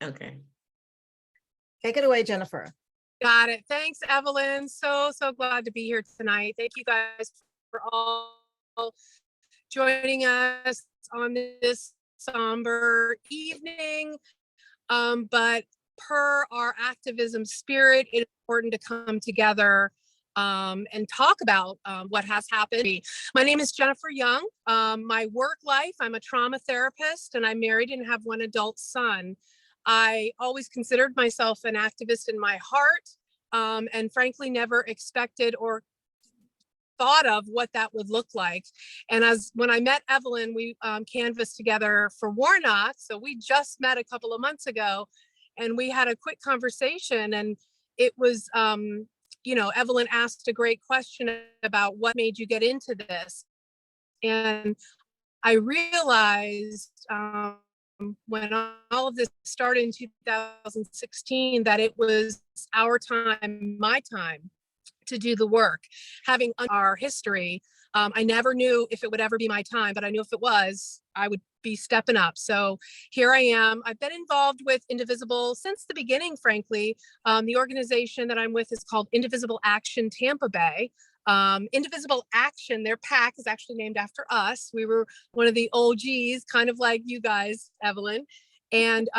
Okay. Take it away, Jennifer. Got it. Thanks, Evelyn. So glad to be here tonight. Thank you guys for all joining us on this somber evening. But per our activism spirit, it's important to come together and talk about what has happened. My name is Jennifer Young. My work life, I'm a trauma therapist, and I'm married and have one adult son. I always considered myself an activist in my heart, and frankly never expected or thought of what that would look like. And when I met Evelyn, we canvassed together for Warnock. So we just met a couple of months ago, and we had a quick conversation. And it was, Evelyn asked a great question about what made you get into this. And I realized when all of this started in 2016 that it was our time, my time, to do the work. Having our history, I never knew if it would ever be my time, but I knew if it was, I would be stepping up. So here I am. I've been involved with Indivisible since the beginning, frankly. The organization that I'm with is called Indivisible Action Tampa Bay. Indivisible Action, their PAC is actually named after us. We were one of the OGs, kind of like you guys, Evelyn. And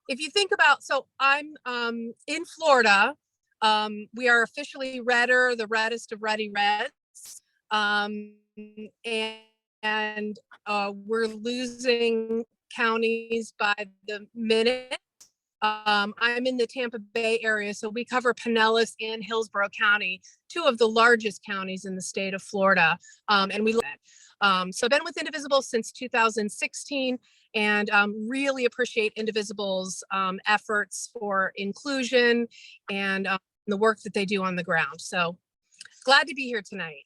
if you think about, so I'm in Florida. We are officially redder, the reddest of ready reds. And we're losing counties by the minute. I'm in the Tampa Bay area, so we cover Pinellas and Hillsborough County, two of the largest counties in the state of Florida. And we so I've been with Indivisible since 2016, and really appreciate Indivisible's efforts for inclusion and the work that they do on the ground. So glad to be here tonight.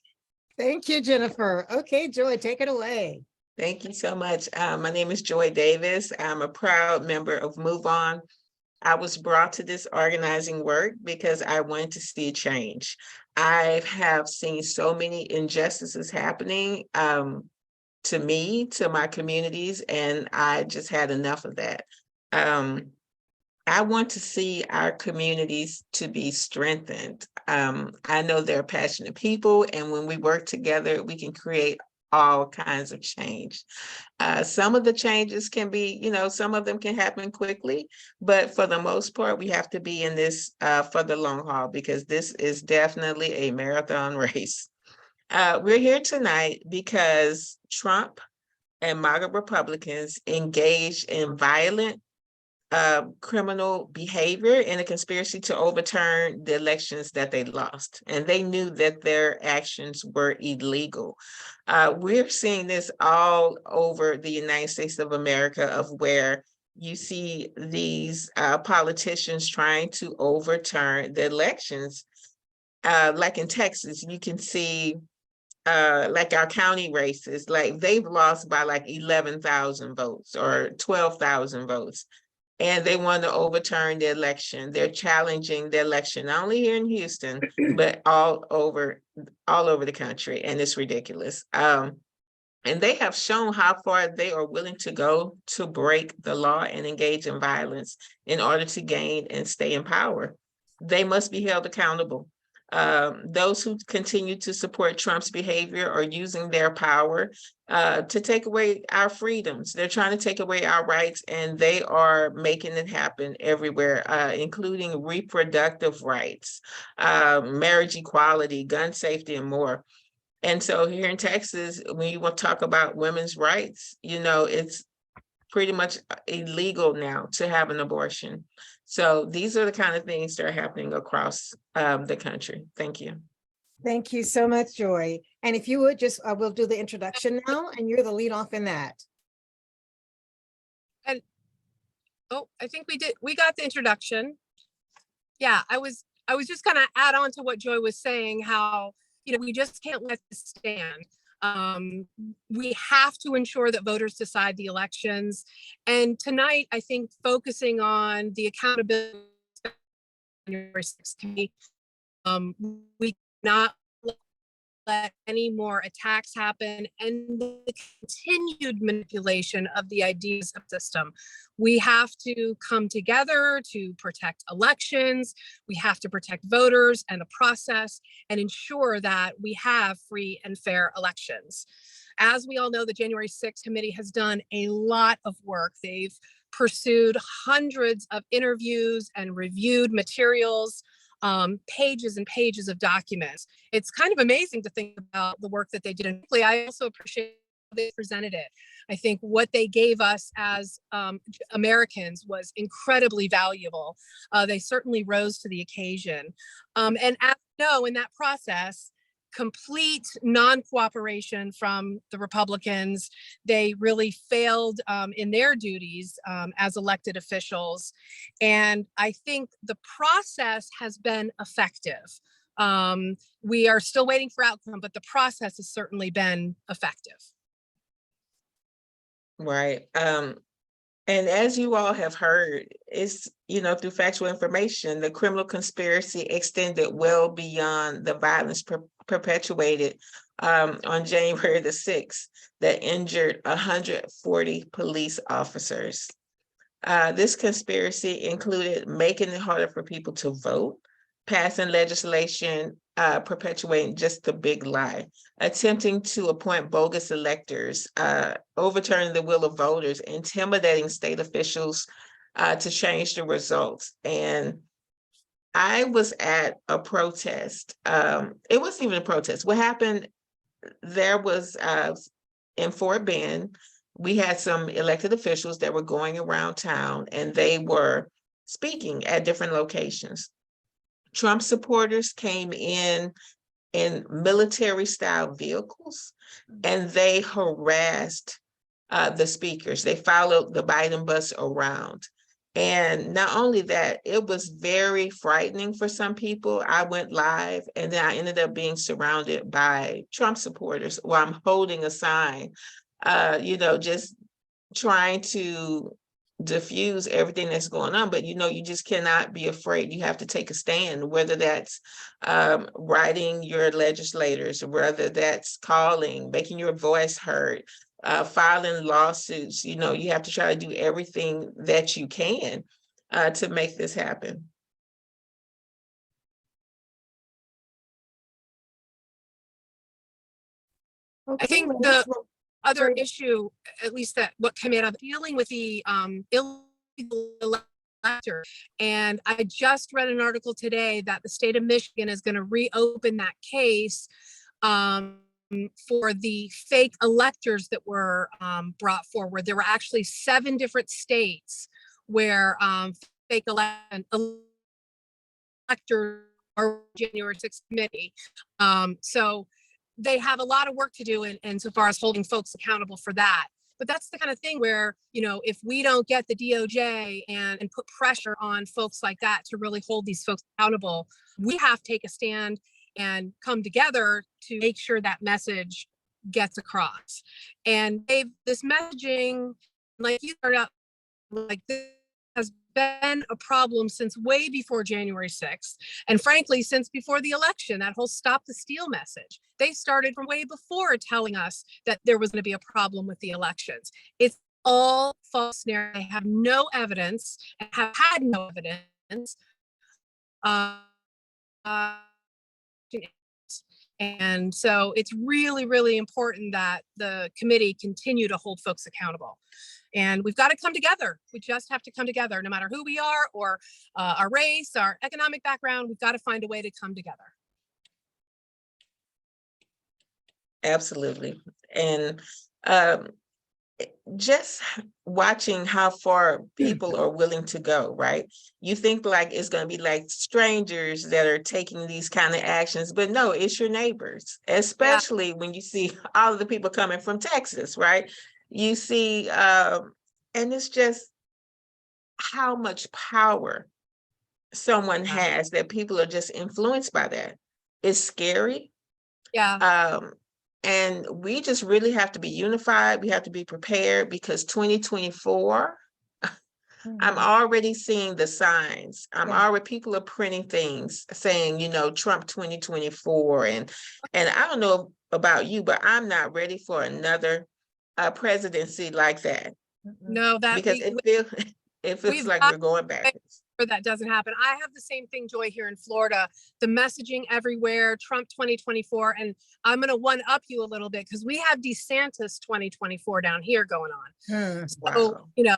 Thank you, Jennifer. Okay, Joy, take it away. Thank you so much. My name is Joy Davis. I'm a proud member of Move On. I was brought to this organizing work because I wanted to see change. I have seen so many injustices happening to me, to my communities, and I just had enough of that. I want to see our communities to be strengthened. I know they're passionate people, and when we work together, we can create all kinds of change. Some of the changes can be, some of them can happen quickly, but for the most part, we have to be in this for the long haul, because this is definitely a marathon race. We're here tonight because Trump and MAGA Republicans engaged in violent criminal behavior in a conspiracy to overturn the elections that they lost. And they knew that their actions were illegal. We're seeing this all over the United States of America, of where you see these politicians trying to overturn the elections. Like in Texas, you can see like our county races, like they've lost by like 11,000 votes or 12,000 votes. And they want to overturn the election. They're challenging the election, not only here in Houston, but all over the country. And it's ridiculous. And they have shown how far they are willing to go to break the law and engage in violence in order to gain and stay in power. They must be held accountable. Those who continue to support Trump's behavior are using their power to take away our freedoms. They're trying to take away our rights, and they are making it happen everywhere, including reproductive rights, marriage equality, gun safety, and more. And so here in Texas, when you want to talk about women's rights, it's pretty much illegal now to have an abortion. So these are the kind of things that are happening across the country. Thank you. Thank you so much, Joy. And if you would just, we'll do the introduction now, and you're the lead off in that. And I think we got the introduction. Yeah, I was just gonna add on to what Joy was saying, how, we just can't let this stand. We have to ensure that voters decide the elections. And tonight, I think focusing on the accountability on January 6th, we not let any more attacks happen and the continued manipulation of the ideas of the system. We have to come together to protect elections. We have to protect voters and the process and ensure that we have free and fair elections. As we all know, the January 6th committee has done a lot of work. They've pursued hundreds of interviews and reviewed materials, pages and pages of documents. It's kind of amazing to think about the work that they did. And I also appreciate how they presented it. I think what they gave us as Americans was incredibly valuable. They certainly rose to the occasion. And as you know, in that process, complete non-cooperation from the Republicans. They really failed in their duties as elected officials. And I think the process has been effective. We are still waiting for outcome, but the process has certainly been effective. Right. And as you all have heard, it's, through factual information, the criminal conspiracy extended well beyond the violence perpetuated on January the 6th that injured 140 police officers. This conspiracy included making it harder for people to vote, passing legislation perpetuating just the big lie, attempting to appoint bogus electors, overturning the will of voters, intimidating state officials to change the results. And I was at a protest. It wasn't even a protest. What happened, there was in Fort Bend, we had some elected officials that were going around town and they were speaking at different locations. Trump supporters came in military style vehicles and they harassed the speakers. They followed the Biden bus around. And not only that, it was very frightening for some people. I went live and then I ended up being surrounded by Trump supporters while I'm holding a sign, just trying to diffuse everything that's going on. But you just cannot be afraid. You have to take a stand, whether that's writing your legislators, whether that's calling, making your voice heard, filing lawsuits. You have to try to do everything that you can to make this happen. I think the other issue, at least that what came out of dealing with the illegal elector, and I just read an article today that the state of Michigan is going to reopen that case for the fake electors that were brought forward. There were actually 7 different states where fake electors are January 6th committee. So they have a lot of work to do in so far as holding folks accountable for that. But that's the kind of thing where, if we don't get the DOJ and put pressure on folks like that to really hold these folks accountable, we have to take a stand and come together to make sure that message gets across. And this messaging, like you started out, like this has been a problem since way before January 6th. And frankly, since before the election, that whole stop the steal message, they started from way before telling us that there was going to be a problem with the elections. It's all false narrative. They have no evidence and have had no evidence. And so it's really, really important that the committee continue to hold folks accountable. And we've got to come together. We just have to come together, no matter who we are or our race, our economic background. We've got to find a way to come together. Absolutely. And just watching how far people are willing to go, right? You think like it's going to be like strangers that are taking these kind of actions, but no, it's your neighbors, especially when you see all of the people coming from Texas, right? You see, and it's just how much power someone has that people are just influenced by that. It's scary. Yeah. And we just really have to be unified. We have to be prepared because 2024, I'm already seeing the signs. Yeah. People are printing things saying, Trump 2024. And I don't know about you, but I'm not ready for another presidency like that, No, that because it feels we've like got we're going backwards. that doesn't happen. I have the same thing, Joy, here in Florida. The messaging everywhere, Trump 2024, and I'm going to one up you a little bit because we have DeSantis 2024 down here going on. So, Wow.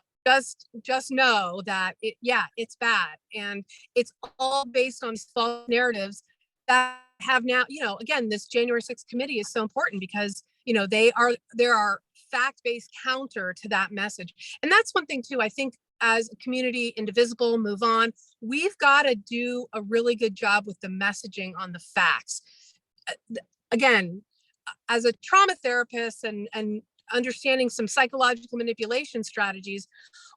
just know that it's bad, and it's all based on false narratives that have now, again, this January 6th committee is so important because, there are fact-based counter to that message. And that's one thing too, I think, as a community, Indivisible, Move On, we've got to do a really good job with the messaging on the facts. Again, as a trauma therapist and understanding some psychological manipulation strategies,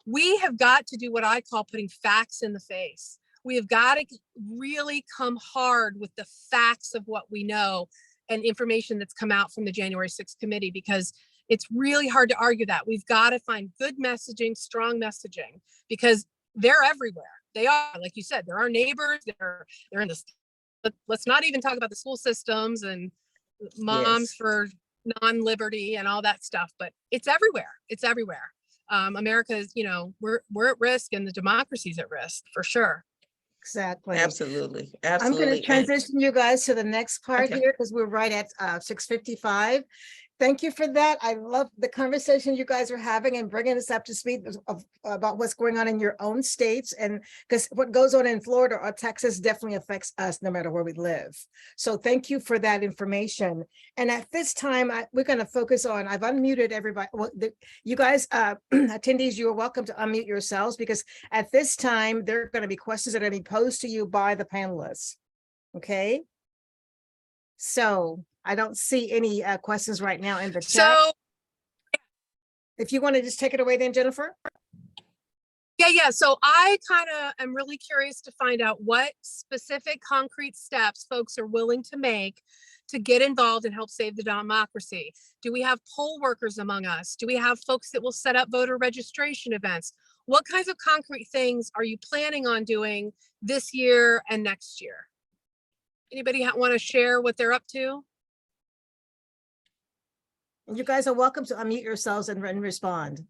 we have got to do what I call putting facts in the face. We have got to really come hard with the facts of what we know and information that's come out from the January 6th committee, because it's really hard to argue that. We've got to find good messaging, strong messaging, because they're everywhere. They are, like you said, they're our neighbors. They're in this. Let's not even talk about the school systems and moms Yes. for non-liberty and all that stuff, but it's everywhere. It's everywhere. America is, we're at risk, and the democracy's at risk for sure. Exactly. Absolutely. I'm going Absolutely. to transition you guys to the next part Okay. here because we're right at 6:55. Thank you for that. I love the conversation you guys are having and bringing us up to speed about what's going on in your own states. And because what goes on in Florida or Texas definitely affects us no matter where we live. So thank you for that information. And at this time, we're going to focus on, I've unmuted everybody. Well, you guys, attendees, you are welcome to unmute yourselves, because at this time, there are going to be questions that are going to be posed to you by the panelists. Okay. So I don't see any questions right now in the chat. So If you want to just take it away then, Jennifer. yeah. So I kind of am really curious to find out what specific concrete steps folks are willing to make to get involved and help save the democracy. Do we have poll workers among us? Do we have folks that will set up voter registration events? What kinds of concrete things are you planning on doing this year and next year? Anybody want to share what they're up to? You guys are welcome to unmute yourselves and respond.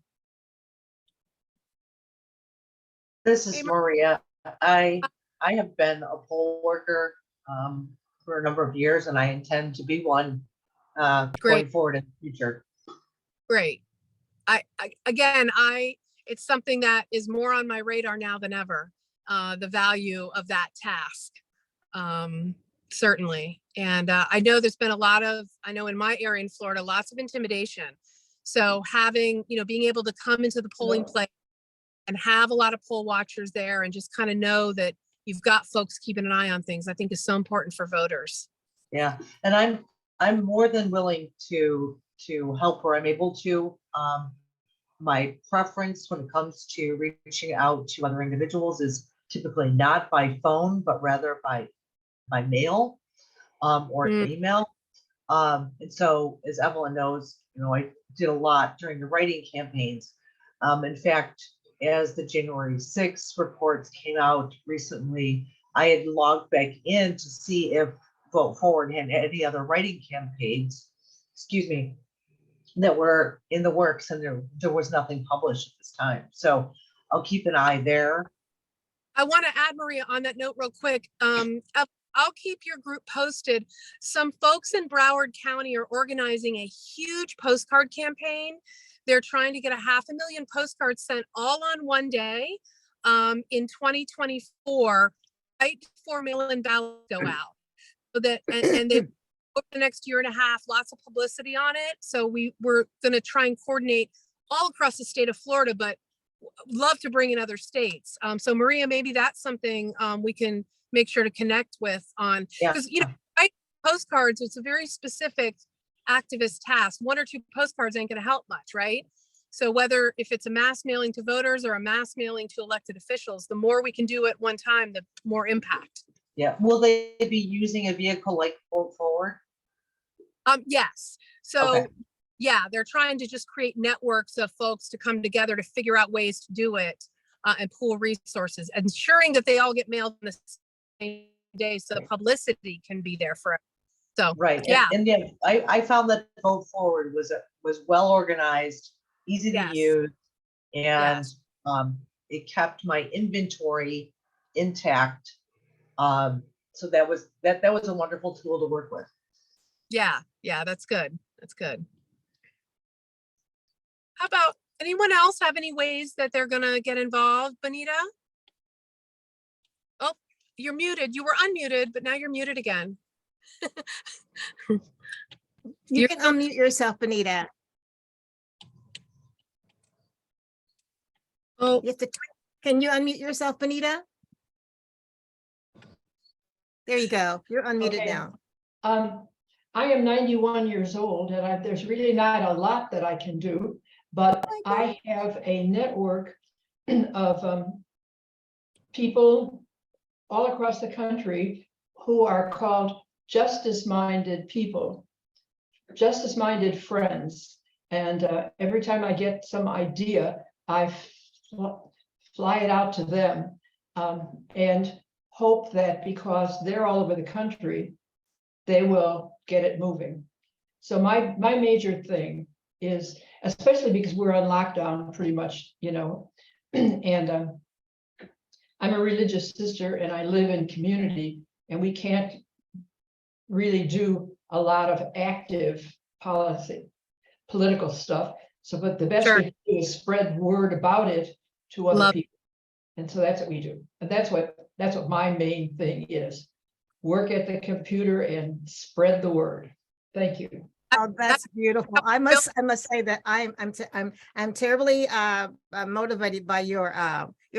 This is Hey, Maria. I have been a poll worker for a number of years, and I intend to be one going forward in the future. Great. It's something that is more on my radar now than ever. The value of that task, certainly. And I know there's been I know in my area in Florida, lots of intimidation. So having, being able to come into the polling place and have a lot of poll watchers there and just kind of know that you've got folks keeping an eye on things, I think is so important for voters. Yeah, and I'm more than willing to help where I'm able to. My preference when it comes to reaching out to other individuals is typically not by phone, but rather by mail or email. And so, as Evelyn knows, I did a lot during the writing campaigns. In fact, as the January 6th reports came out recently, I had logged back in to see if Vote Forward had any other writing campaigns, that were in the works, and there was nothing published at this time. So I'll keep an eye there. I want to add, Maria, on that note real quick. I'll keep your group posted. Some folks in Broward County are organizing a huge postcard campaign. They're trying to get 500,000 postcards sent all on one day in 2024, right before mail-in ballots go out. So that, and they over the next year and a half, lots of publicity on it. So we're going to try and coordinate all across the state of Florida, but love to bring in other states. So Maria, maybe that's something we can make sure to connect with on, because writing postcards, it's a very specific activist task. 1 or 2 postcards ain't going to help much, right? So whether if it's a mass mailing to voters or a mass mailing to elected officials, the more we can do at one time, the more impact. Yeah. Will they be using a vehicle like Vote Forward? Yes. So okay. Yeah, they're trying to just create networks of folks to come together to figure out ways to do it. and pool resources, ensuring that they all get mailed on the same day so the publicity can be there for it. So, Right. yeah. And yeah, I found that Vote Forward was well organized, easy to Yes. use, and Yes. it kept my inventory intact. So that was a wonderful tool to work with. Yeah, that's good. That's good. How about anyone else have any ways that they're gonna get involved, Benita? Oh, you're muted. You were unmuted, but now you're muted again. You You're- can unmute yourself, Benita. Oh, You have to, can you unmute yourself, Benita? There you go. You're unmuted Okay. now. I am 91 years old and there's really not a lot that I can do, but I have a network of people all across the country who are called justice-minded people, justice-minded friends. And every time I get some idea, I fly it out to them and hope that because they're all over the country, they will get it moving. So my major thing is, especially because we're on lockdown pretty much, you know, and I'm a religious sister and I live in community and we can't really do a lot of active political stuff. So, but the best Sure. we can do is spread word about it to other Love- people. And so that's what we do. And that's what my main thing is. Work at the computer and spread the word. Thank you. Oh, that's beautiful. I must say that I'm terribly motivated by your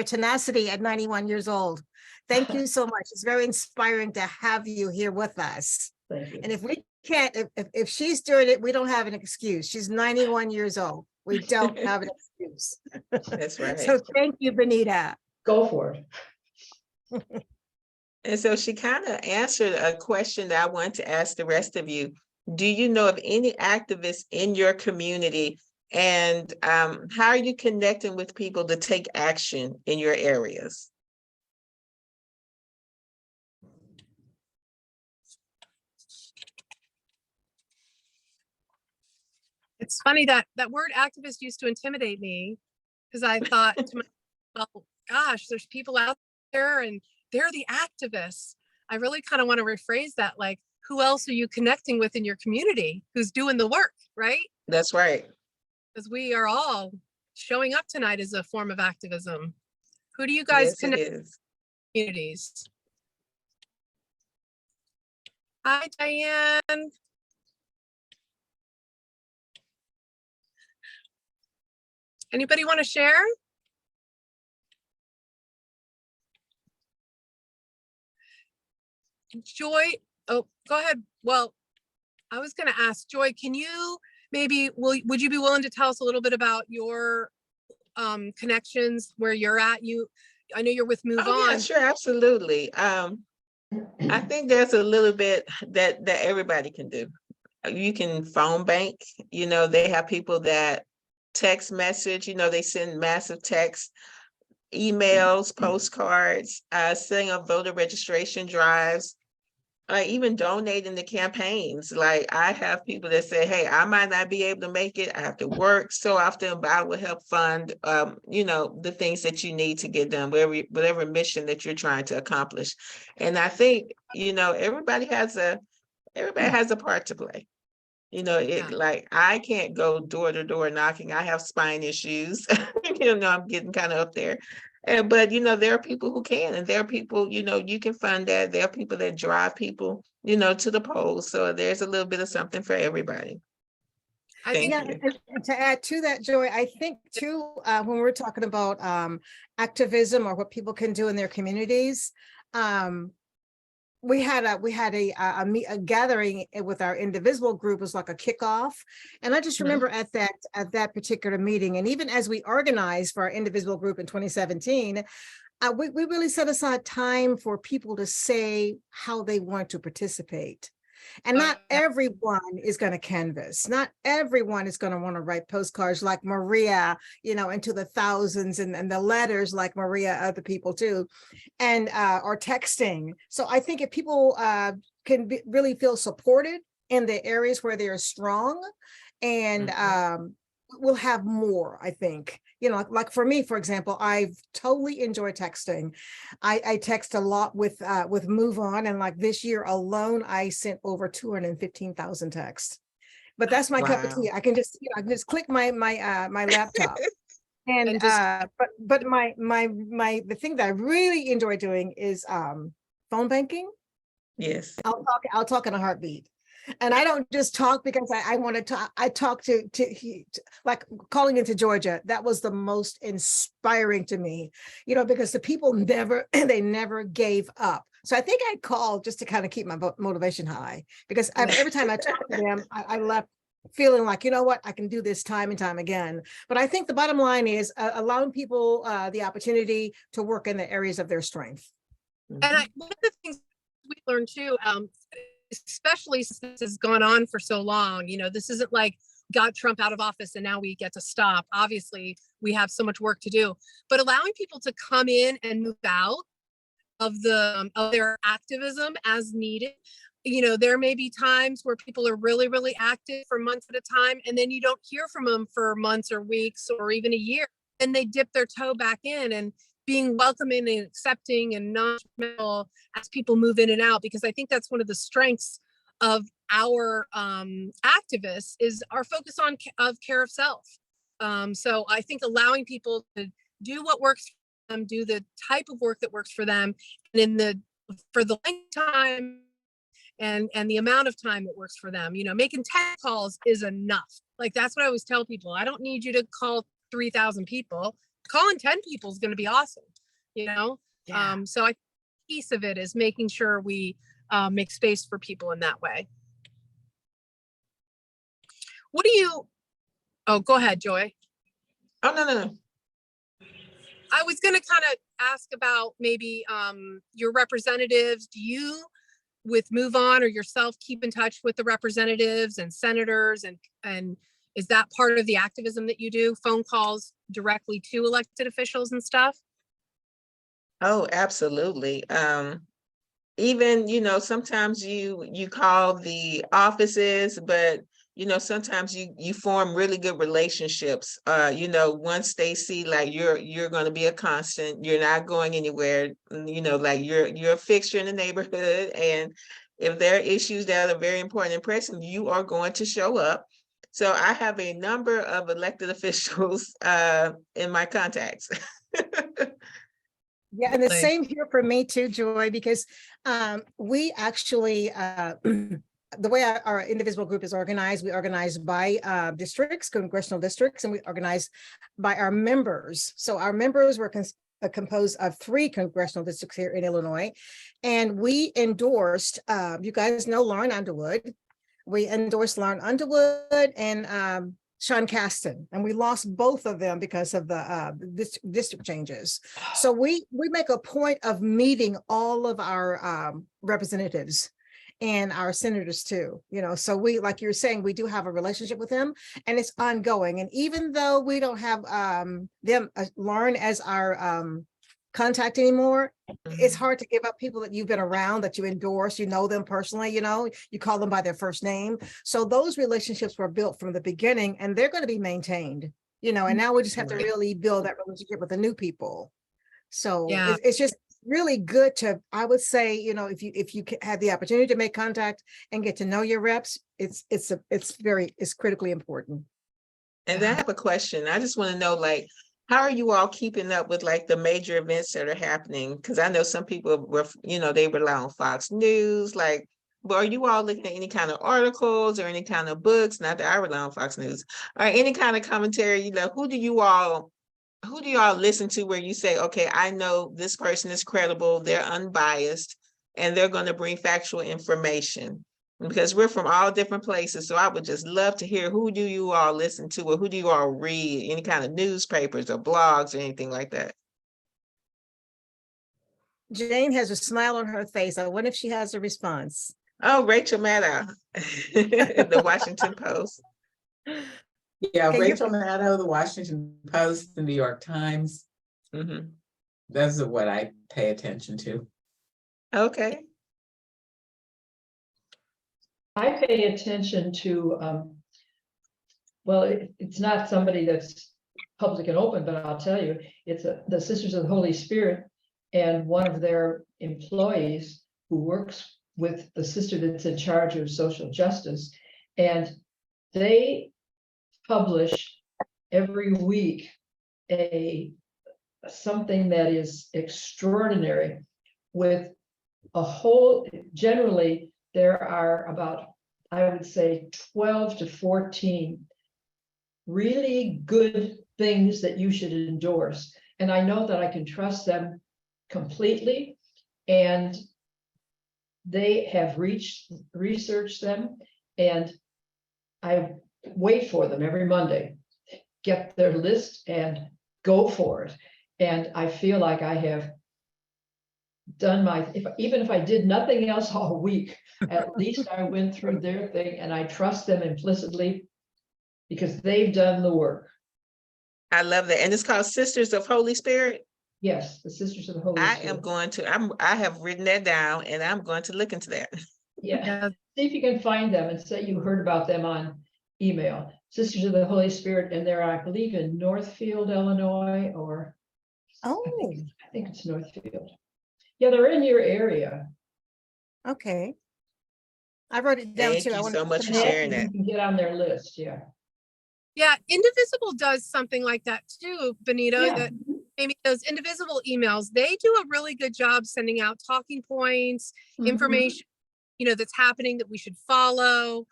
tenacity at 91 years old. Thank you so much. It's very inspiring to have you here with us. Thank you. And if we can't, if she's doing it, we don't have an excuse. She's 91 years old. We don't have an excuse. That's right. So thank you, Benita. Go for it. And so she kind of answered a question that I want to ask the rest of you. Do you know of any activists in your community, and how are you connecting with people to take action in your areas? it's funny that word activist used to intimidate me because I thought to myself, well, gosh, there's people out there and they're the activists. I really kind of want to rephrase that, like, who else are you connecting with in your community who's doing the work, right? That's right. Because we are all showing up tonight as a form of activism. Who do you guys Yes, it connect is. communities? Hi, Diane. Anybody want to share? Joy, oh, go ahead. Well, I was going to ask Joy, can you would you be willing to tell us a little bit about your connections where you're at? I know you're with Move Oh, On. yeah, sure, absolutely. I think there's a little bit that everybody can do. You can phone bank, you know, they have people that text message, you know, they send massive text, emails, postcards, setting up voter registration drives, even donating to campaigns. Like I have people that say, hey, I might not be able to make it. I have to work so often, but I will help fund, you know, the things that you need to get done, whatever mission that you're trying to accomplish. And I think, you know, everybody has a part to play. You know, like I can't go door to door knocking. I have spine issues. You know, I'm getting kind of up there. But, you know, there are people who can, and there are people, you know, you can fund that. There are people that drive people, you know, to the polls. So there's a little bit of something for everybody. I think Thank you. And to add to that, Joy, I think too, when we're talking about activism or what people can do in their communities, we had a gathering with our Indivisible group. It was like a kickoff, and I just remember at that particular meeting, and even as we organized for our Indivisible group in 2017, we really set aside time for people to say how they want to participate. And not Yeah. everyone is going to canvas. Not everyone is going to want to write postcards like Maria, into the thousands, and the letters like Maria, other people too, and or texting. So I think if people really feel supported in the areas where they're strong, and we'll have more, I think. Like for me, for example, I've totally enjoyed texting. I text a lot with Move On, and like this year alone, I sent over 215,000 texts. But that's my cup of Wow. tea. I can just click my laptop. And And just but the thing that I really enjoy doing is phone banking. Yes. I'll talk in a heartbeat. And I don't just talk because I want to talk. I talk to like calling into Georgia. That was the most inspiring to me, because the people they never gave up. So I think I called just to kind of keep my motivation high, because every time I talk to them, I left feeling like, I can do this time and time again. But I think the bottom line is allowing people the opportunity to work in the areas of their strength. one of the things we learned too, especially since this has gone on for so long, this isn't like got Trump out of office and now we get to stop. Obviously, we have so much work to do, but allowing people to come in and move out of their activism as needed. There may be times where people are really, really active for months at a time, and then you don't hear from them for months or weeks or even a year, and they dip their toe back in, and being welcoming and accepting and non-judgmental as people move in and out, because I think that's one of the strengths of our activists is our focus on care of self. So I think allowing people to do what works for them, do the type of work that works for them, and for the length of time and the amount of time it works for them. Making 10 calls is enough. Like, that's what I always tell people. I don't need you to call 3,000 people. Calling 10 people is going to be awesome. Yeah. So I piece of it is making sure we make space for people in that way. Go ahead, Joy. Oh, no. I was going to kind of ask about maybe your representatives. Do you, with Move On or yourself, keep in touch with the representatives and senators, and is that part of the activism that you do? Phone calls directly to elected officials and stuff? Oh, absolutely. Even, sometimes you call the offices, but sometimes you form really good relationships. Once they see like you're going to be a constant, you're not going anywhere, like you're a fixture in the neighborhood, and if there are issues that are very important and pressing, you are going to show up. So I have a number of elected officials in my contacts. Yeah, and the same here for me too, Joy, because we actually, the way our Indivisible group is organized, we organize by districts, congressional districts, and we organize by our members. So our members were composed of 3 congressional districts here in Illinois, and we endorsed, you guys know Lauren Underwood. We endorsed Lauren Underwood and Sean Caston, and we lost both of them because of the district changes. So we make a point of meeting all of our representatives and our senators too. So we, like you're saying, we do have a relationship with them, and it's ongoing. And even though we don't have them Lauren as our contact anymore, it's hard to give up people that you've been around, that you endorse, them personally, you call them by their first name. So those relationships were built from the beginning, and they're going to be maintained, and now we just have to really build that relationship with the new people. So Yeah. it's just really good to, I would say, if you have the opportunity to make contact and get to know your reps, it's critically important. And then I have a question. I just want to know, like, how are you all keeping up with like the major events that are happening? Because I know some people were, they rely on Fox News. Like, but are you all looking at any kind of articles or any kind of books? Not that I rely on Fox News, or any kind of commentary. Who do you all listen to where you say, okay, I know this person is credible, they're unbiased, and they're going to bring factual information? Because we're from all different places. So I would just love to hear, who do you all listen to, or who do you all read? Any kind of newspapers or blogs or anything like that? Jane has a smile on her face. I wonder if she has a response. Oh, Rachel Maddow, the Washington Post. Yeah, Okay, Rachel Maddow, the Washington Post, the New York Times. Mhm. Those are what I pay attention to. Okay. I pay attention to, well, it's not somebody that's public and open, but I'll tell you, it's the Sisters of the Holy Spirit, and one of their employees who works with the sister that's in charge of social justice, and they publish every week something that is extraordinary with a whole, generally, there are about, I would say, 12 to 14 really good things that you should endorse. And I know that I can trust them completely. And they have researched them, and I wait for them every Monday, get their list and go for it. And I feel like I have done even if I did nothing else all week, at least I went through their thing, and I trust them implicitly because they've done the work. I love that. And it's called Sisters of Holy Spirit. Yes, the Sisters of the Holy I Spirit. am going to, I have written that down and I'm going to look into that. Yeah, Yeah. see if you can find them and say you heard about them on email. Sisters of the Holy Spirit, and they're, I believe, in Northfield, Illinois, or Oh, I think it's Northfield. Yeah, they're in your area. okay. I wrote it down Thank too. you want so much for And sharing you that. can get on their list, yeah. Yeah, Indivisible does something like that too, Benito. Yeah. That maybe those Indivisible emails, they do a really good job sending out talking points, Mhm. information, that's happening that we should follow,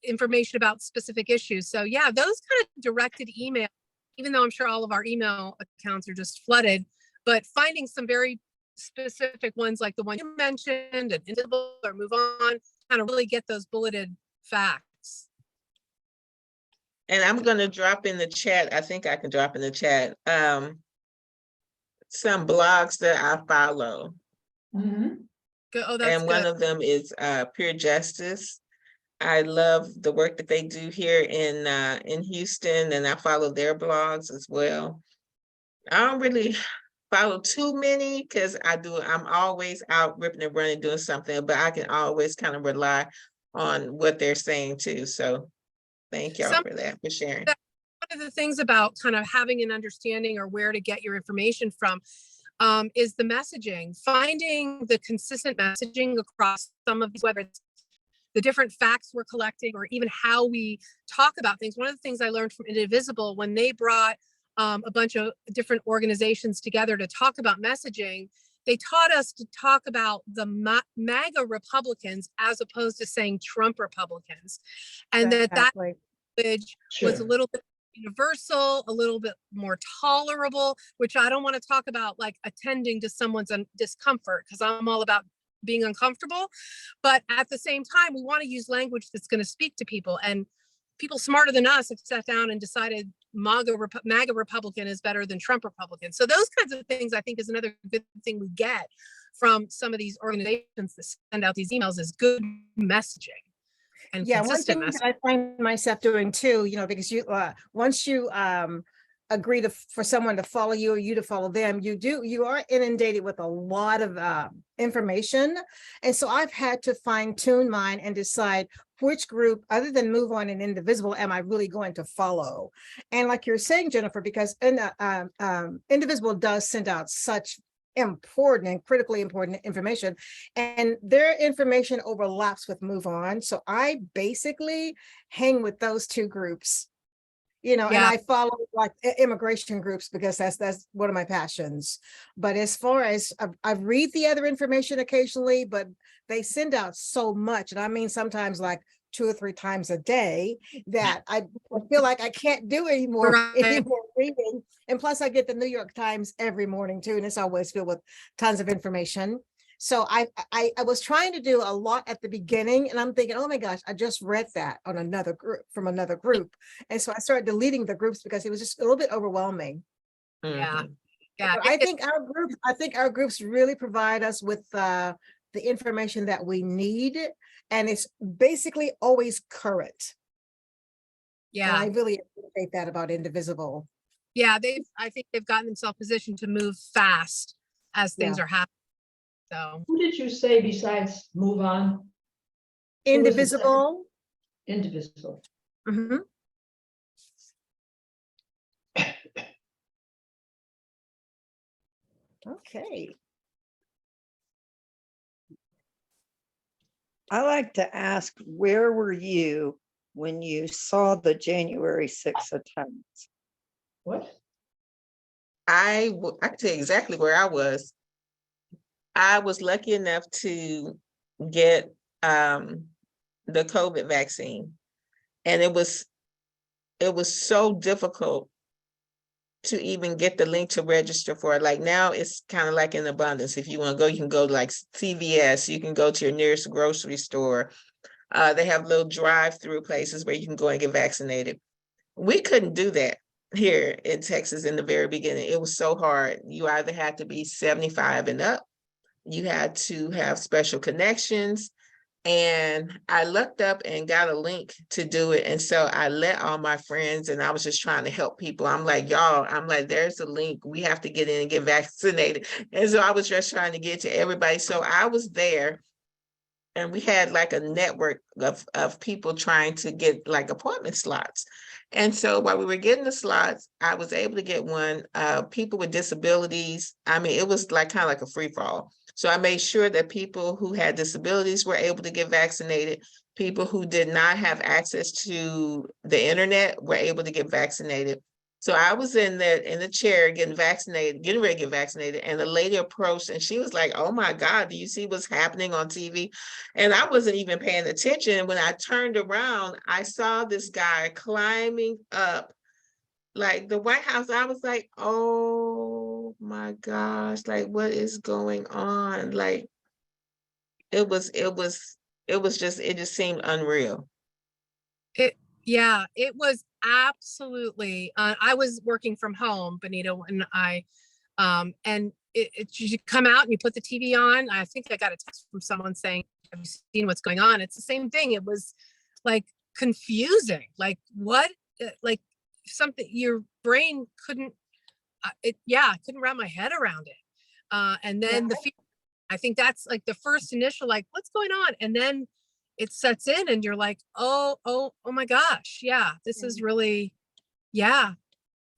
information about specific issues. So yeah, those kind of directed email, even though I'm sure all of our email accounts are just flooded, but finding some very specific ones like the one you mentioned and Indivisible or Move On, kind of really get those bulleted facts. And I'm going to drop in the chat. I think I can drop in the chat some blogs that I follow. Mhm. Good. Oh, that's And one good. of them is Pure Justice. I love the work that they do here in Houston, and I follow their blogs as well. I don't really follow too many because I'm always out ripping and running doing something, but I can always kind of rely on what they're saying too. So thank y'all for that, for sharing. One of the things about kind of having an understanding or where to get your information from is the messaging, finding the consistent messaging across some of these, whether it's the different facts we're collecting or even how we talk about things. One of the things I learned from Indivisible when they brought a bunch of different organizations together to talk about messaging, they taught us to talk about the MAGA Republicans as opposed to saying Trump Republicans. And that Exactly. language was a little bit universal, a little bit more tolerable, which I don't want to talk about like attending to someone's discomfort because I'm all about being uncomfortable. But at the same time, we want to use language that's going to speak to people, and people smarter than us have sat down and decided MAGA Republican is better than Trump Republican. So those kinds of things I think is another good thing we get from some of these organizations that send out these emails is good messaging. And Yeah, one consistent thing messaging. that I find myself doing too, because you once you agree for someone to follow you or you to follow them, you are inundated with a lot of information. And so I've had to fine tune mine and decide which group, other than Move On and Indivisible, am I really going to follow? And like you're saying, Jennifer, because Indivisible does send out such important and critically important information, and their information overlaps with Move On. So I basically hang with those two groups, and I follow like immigration groups because that's one of my passions. But as far as I read the other information occasionally, but they send out so much, and I mean sometimes like 2 or 3 times a day, that I feel like I can't do any more reading. And plus I get the New York Times every morning too, and it's always filled with tons of information. So I was trying to do a lot at the beginning, and I'm thinking, oh my gosh, I just read that on another group from another group. And so I started deleting the groups because it was just a little bit overwhelming. Yeah. Mhm. Yeah. But I think our groups really provide us with the the information that we need. And it's basically always current. And I Yeah, really appreciate that about Indivisible. yeah, I think they've gotten themselves positioned to move fast as things Yeah. are happening. So, Who did you say besides move on? Who was the second? Indivisible. Indivisible. Mhm. Okay. I like to ask, where were you when you saw the January 6th attempts? What? I can tell you exactly where I was. I was lucky enough to get the COVID vaccine. And it was so difficult to even get the link to register for it. Like now it's kind of like in abundance. If you want to go, you can go to like CVS, you can go to your nearest grocery store. They have little drive-through places where you can go and get vaccinated. We couldn't do that here in Texas in the very beginning. It was so hard. You either had to be 75 and up, you had to have special connections. And I looked up and got a link to do it. And so I let all my friends, and I was just trying to help people. I'm like, y'all, I'm like, there's a link. We have to get in and get vaccinated. And so I was just trying to get to everybody. So I was there, and we had like a network of people trying to get like appointment slots. And so while we were getting the slots, I was able to get one. People with disabilities, I mean, it was like kind of like a free for all. So I made sure that people who had disabilities were able to get vaccinated. People who did not have access to the internet were able to get vaccinated. So I was in the chair getting vaccinated, getting ready to get vaccinated, and the lady approached and she was like, "Oh my God, do you see what's happening on TV?" And I wasn't even paying attention. When I turned around, I saw this guy climbing up like the White House. I was like, oh my gosh, like what is going on? Like it just seemed unreal. it was absolutely, I was working from home, Benita, and you come out and you put the TV on. I think I got a text from someone saying, have you seen what's going on? It's the same thing. It was like confusing. Like what, like something your brain couldn't, I couldn't wrap my head around it. And then I think that's like the first initial, like, what's going on? And then it sets in and you're like, oh my gosh. Yeah, this is really, yeah.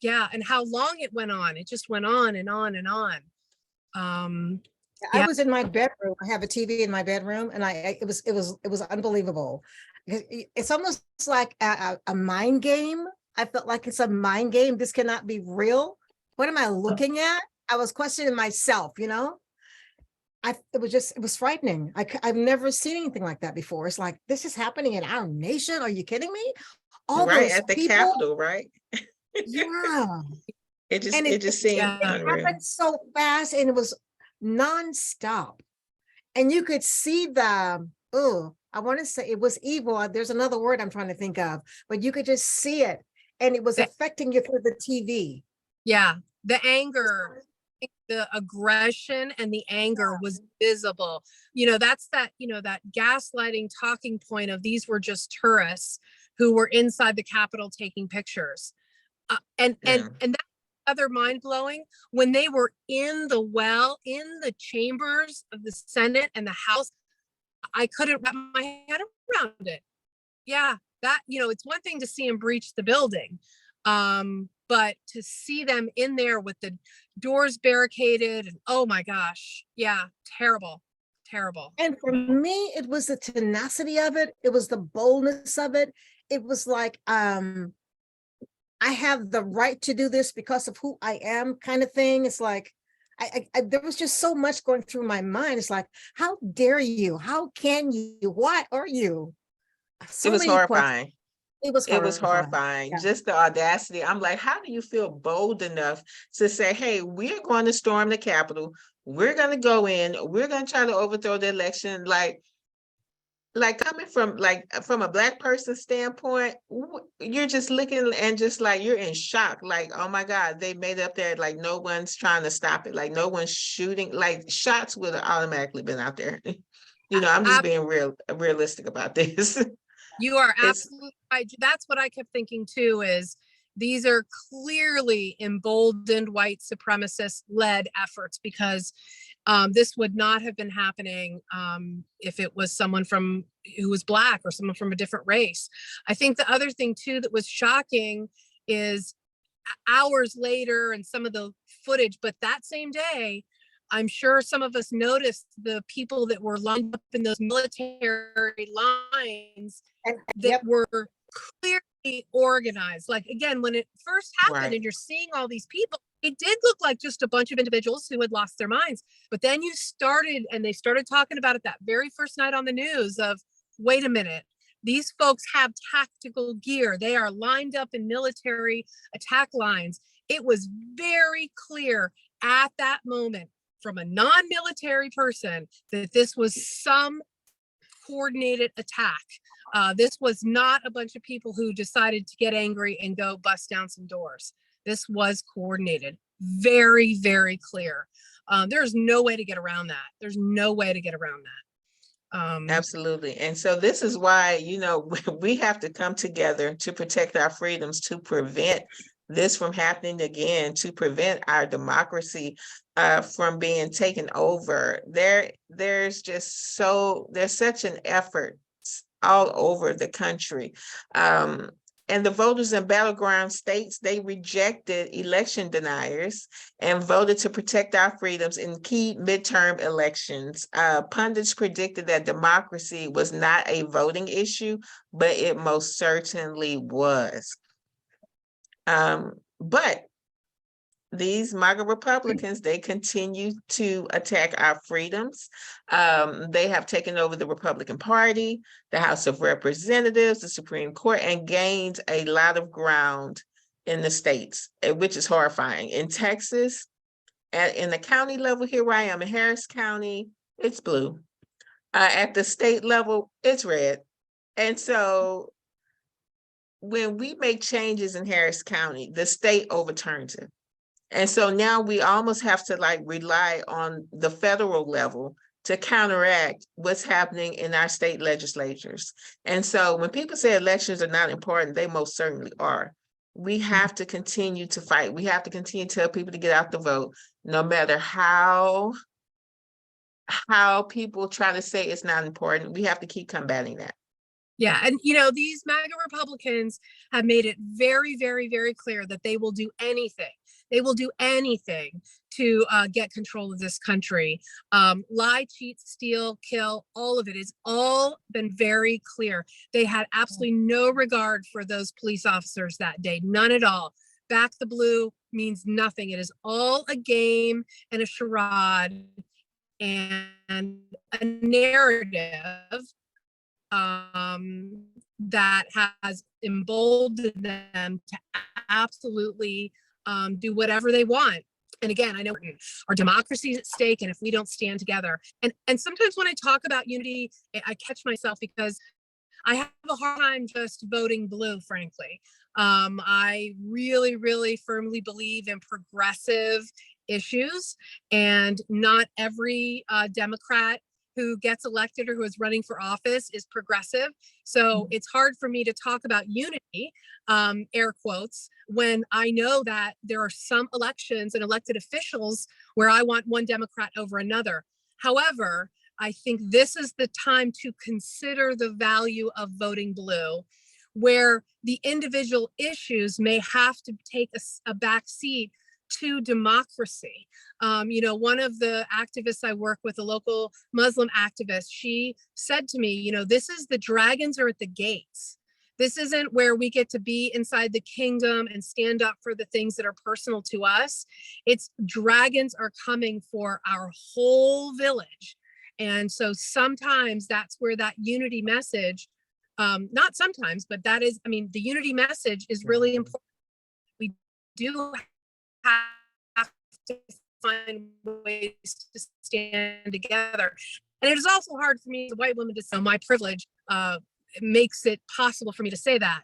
And how long it went on. It just went on and on and on. I was in my bedroom. I have a TV in my bedroom, and it was unbelievable. It's almost like a mind game. I felt like it's a mind game. This cannot be real. What am I looking at? I was questioning myself, you know? It was frightening. I've never seen anything like that before. It's like, this is happening in our nation. Are you kidding me? All Right those at the people, Capitol, right? yeah. It And just seemed yeah. It unreal. happened so fast, and it was nonstop. And you could see I want to say it was evil. There's another word I'm trying to think of, but you could just see it, and it was affecting you through the TV. Yeah, the anger, the aggression and the anger was visible. That's that gaslighting talking point of these were just tourists who were inside the Capitol taking pictures. And that's other mind blowing, when they were in the chambers of the Senate and the House, I couldn't wrap my head around it. Yeah, that, it's one thing to see them breach the building. But to see them in there with the doors barricaded, and oh my gosh, yeah, terrible. And for me, it was the tenacity of it. It was the boldness of it. It was like, I have the right to do this because of who I am, kind of thing. It's like, there was just so much going through my mind. It's like, how dare you? How can you? What are you? So It was many horrifying. questions. It was horrifying. Yeah. Just the audacity. I'm like, how do you feel bold enough to say, hey, we're going to storm the Capitol. We're going to go in. We're going to try to overthrow the election. Like, like coming from a Black person standpoint, you're just looking and just like you're in shock. Like, oh my God, they made up there. Like no one's trying to stop it. Like no one's shooting. Like shots would have automatically been out there. You know, I'm just being realistic about this. You are It's absolutely right. That's what I kept thinking too, is these are clearly emboldened white supremacist led efforts, because this would not have been happening if it was someone who was Black or someone from a different race. I think the other thing too that was shocking is hours later and some of the footage, but that same day, I'm sure some of us noticed the people that were lined up in those military lines And that yep, were clearly organized. Like again, when it first happened right. and you're seeing all these people, it did look like just a bunch of individuals who had lost their minds. But then they started talking about it that very first night on the news of, wait a minute, these folks have tactical gear. They are lined up in military attack lines. It was very clear at that moment from a non-military person that this was some coordinated attack. This was not a bunch of people who decided to get angry and go bust down some doors. This was coordinated, very, very clear. There's no way to get around that. There's no way to get around that. Absolutely. And so this is why, you know, we have to come together to protect our freedoms, to prevent this from happening again, to prevent our democracy from being taken over. There's such an effort all over the country. And the voters in battleground states, they rejected election deniers and voted to protect our freedoms in key midterm elections. Pundits predicted that democracy was not a voting issue, but it most certainly was. But these MAGA Republicans, they continue to attack our freedoms. They have taken over the Republican Party, the House of Representatives, the Supreme Court, and gained a lot of ground in the states, which is horrifying. In Texas, in the county level, here where I am in Harris County, it's blue. At the state level, it's red. And so when we make changes in Harris County, the state overturns it. And so now we almost have to like rely on the federal level to counteract what's happening in our state legislatures. And so when people say elections are not important, they most certainly are. We have to continue to fight. We have to continue to tell people to get out the vote, no matter how people try to say it's not important. We have to keep combating that. Yeah, and you know, these MAGA Republicans have made it very, very, very clear that they will do anything. They will do anything to get control of this country. Lie, cheat, steal, kill, all of it has all been very clear. They had absolutely no regard for those police officers that day, none at all. Back the blue means nothing. It is all a game and a charade and a narrative that has emboldened them to absolutely do whatever they want. And again, I know our democracy is at stake, and if we don't stand together, and sometimes when I talk about unity, I catch myself because I have a hard time just voting blue, frankly. I really, really firmly believe in progressive issues, and not every Democrat who gets elected or who is running for office is progressive. So it's hard for me to talk about unity, air quotes, when I know that there are some elections and elected officials where I want one Democrat over another. However, I think this is the time to consider the value of voting blue, where the individual issues may have to take a back seat to democracy. You know, one of the activists I work with, a local Muslim activist, she said to me, you know, this is the dragons are at the gates. This isn't where we get to be inside the kingdom and stand up for the things that are personal to us. It's dragons are coming for our whole village. And so sometimes that's where that unity message, not sometimes, but that is, I mean, the unity message is really important. We do have to find ways to stand together. And it is also hard for me as a white woman to say my privilege makes it possible for me to say that.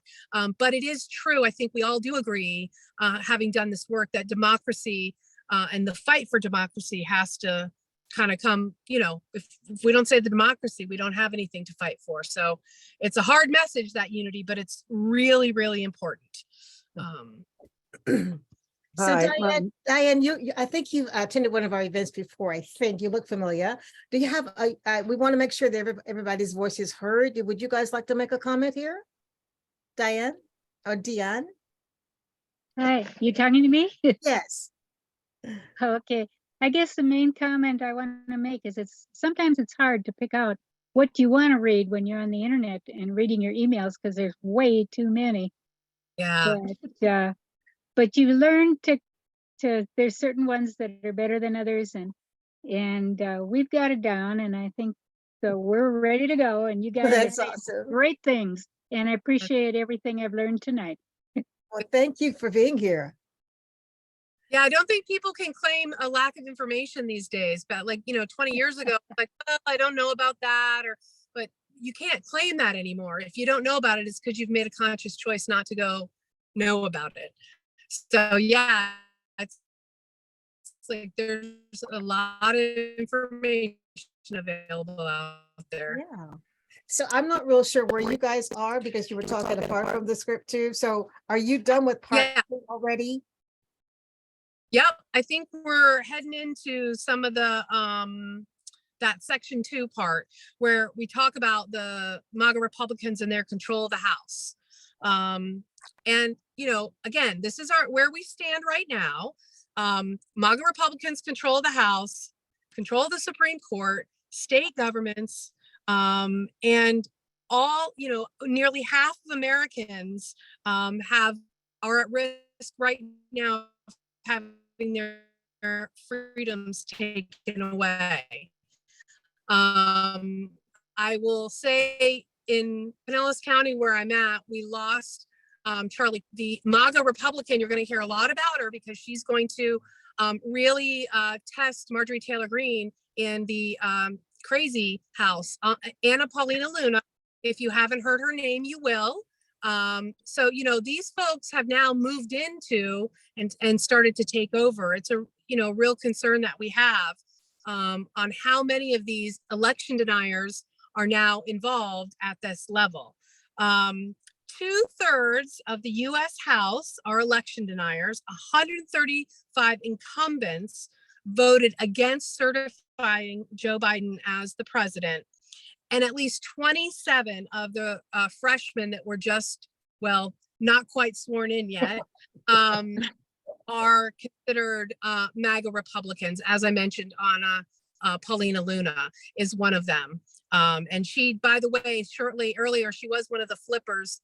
But it is true. I think we all do agree, having done this work, that democracy and the fight for democracy has to kind of come, if we don't say the democracy, we don't have anything to fight for. So it's a hard message, that unity, but it's really, really important. So Hi, Diane, I think you attended one of our events before. I think you look familiar. Do you have we want to make sure that everybody's voice is heard. Would you guys like to make a comment here? Diane or Diane? Hi, you talking to me? Yes. Okay. I guess the main comment I want to make is sometimes it's hard to pick out what you want to read when you're on the internet and reading your emails, because there's way too many. Yeah. But you learn to there's certain ones that are better than others, and we've got it down, and I think so we're ready to go, and you guys That's are saying awesome. great things, and I appreciate everything I've learned tonight. Well, thank you for being here. Yeah, I don't think people can claim a lack of information these days, but 20 years ago, like, oh, I don't know about that, but you can't claim that anymore. If you don't know about it, it's because you've made a conscious choice not to go know about it. So yeah, it's like there's a lot of information available out there. Yeah. So I'm not real sure where you guys are, because you were talking apart from the script too. So are you done with part Yeah. 2 already? Yep, I think we're heading into some of the that section 2 part where we talk about the MAGA Republicans and their control of the House. And again, this is where we stand right now. MAGA Republicans control the House, control the Supreme Court, state governments, and all, nearly half of Americans are at risk right now of having their freedoms taken away. I will say in Pinellas County, where I'm at, we lost Charlie, the MAGA Republican. You're going to hear a lot about her because she's going to really test Marjorie Taylor Greene in the crazy house. Anna Paulina Luna, if you haven't heard her name, you will. So, these folks have now moved into and started to take over. It's a, real concern that we have on how many of these election deniers are now involved at this level. 2/3 of the US House are election deniers. 135 incumbents voted against certifying Joe Biden as the president. And at least 27 of the freshmen that were just, not quite sworn in yet, are considered MAGA Republicans. As I mentioned, Anna Paulina Luna is one of them. And she, by the way, earlier, she was one of the flippers.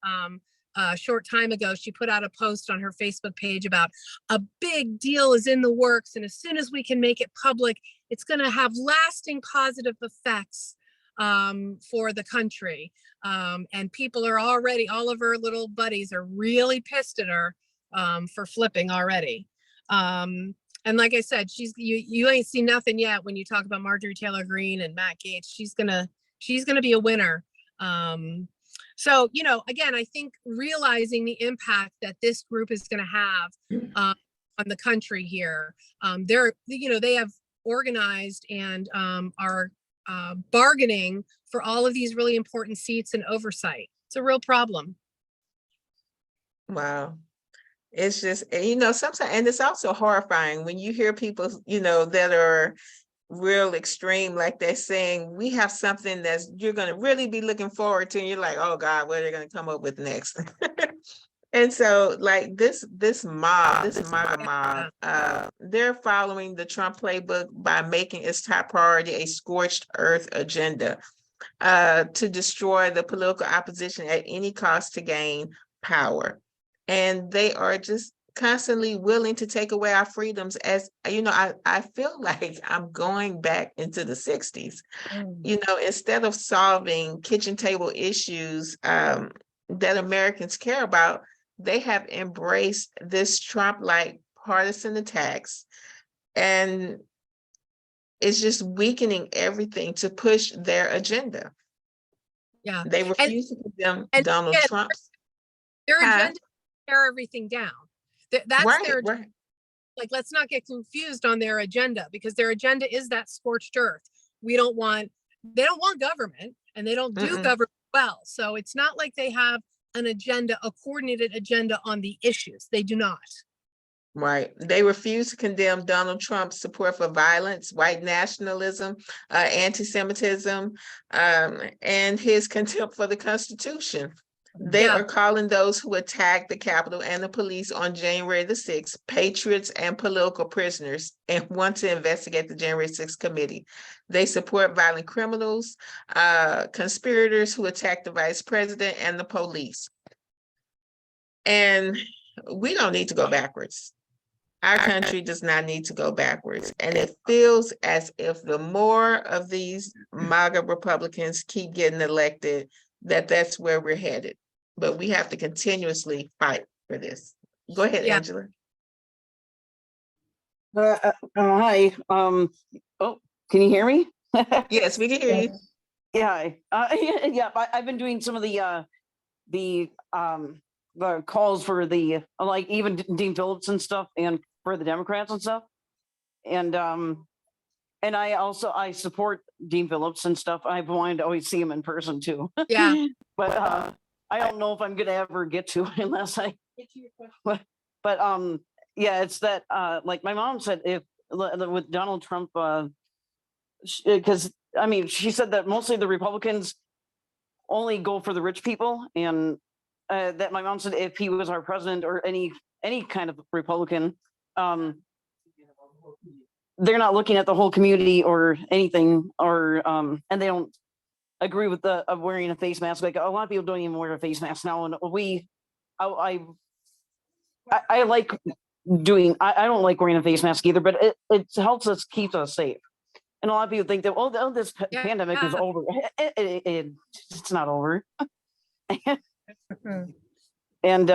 A short time ago, she put out a post on her Facebook page about a big deal is in the works. And as soon as we can make it public, it's going to have lasting positive effects for the country. And people are already, all of her little buddies are really pissed at her for flipping already. And like I said, you ain't seen nothing yet when you talk about Marjorie Taylor Greene and Matt Gaetz. She's gonna be a winner. So, again, I think realizing the impact that this group is going to have on the country here, they have organized and are bargaining for all of these really important seats and oversight. It's a real problem. Wow. It's just, sometimes, and it's also horrifying when you hear people, that are real extreme, like they're saying, we have something that's you're going to really be looking forward to. And you're like, oh God, what are they going to come up with next? And so like this MAGA mob, they're following the Trump playbook by making its top priority a scorched earth agenda to destroy the political opposition at any cost to gain power. And they are just constantly willing to take away our freedoms. As I feel like I'm going back into the 60s. Instead of solving kitchen table issues that Americans care about, they have embraced this Trump-like partisan attacks. And is just weakening everything to push their agenda. Yeah. They refuse to condemn and Donald again, Trump's. Their Huh? agenda is to tear everything down. That's Right, their, right. like, let's not get confused on their agenda, because their agenda is that scorched earth. They don't want government, and they don't do Mm-mm. government well. So it's not like they have an agenda, a coordinated agenda on the issues. They do not. Right. They refuse to condemn Donald Trump's support for violence, white nationalism, anti-Semitism, and his contempt for the Constitution. They Yeah. are calling those who attacked the Capitol and the police on January the 6th, patriots and political prisoners, and want to investigate the January 6th committee. They support violent criminals, conspirators who attacked the vice president and the police. And we don't need to go backwards. Our country does not need to go backwards. And it feels as if the more of these MAGA Republicans keep getting elected, that's where we're headed. But we have to continuously fight for this. Go ahead, Yeah. Angela. Hi. Can you hear me? Yes, we can hear you. Yeah. Yeah. I've been doing some of the calls for the, like, even Dean Phillips and stuff, and for the Democrats and stuff. And I support Dean Phillips and stuff. I've wanted to always see him in person too. Yeah. But I don't know if I'm gonna ever get to unless I. But yeah, it's that like my mom said, if with Donald Trump, because I mean, she said that mostly the Republicans only go for the rich people, and that my mom said if he was our president or any kind of Republican, they're not looking at the whole community or anything, or and they don't agree with the wearing a face mask. Like, a lot of people don't even wear a face mask now, and I like doing. I don't like wearing a face mask either, but it helps us, keep us safe. And a lot of people think that this pandemic is over. It's not over. And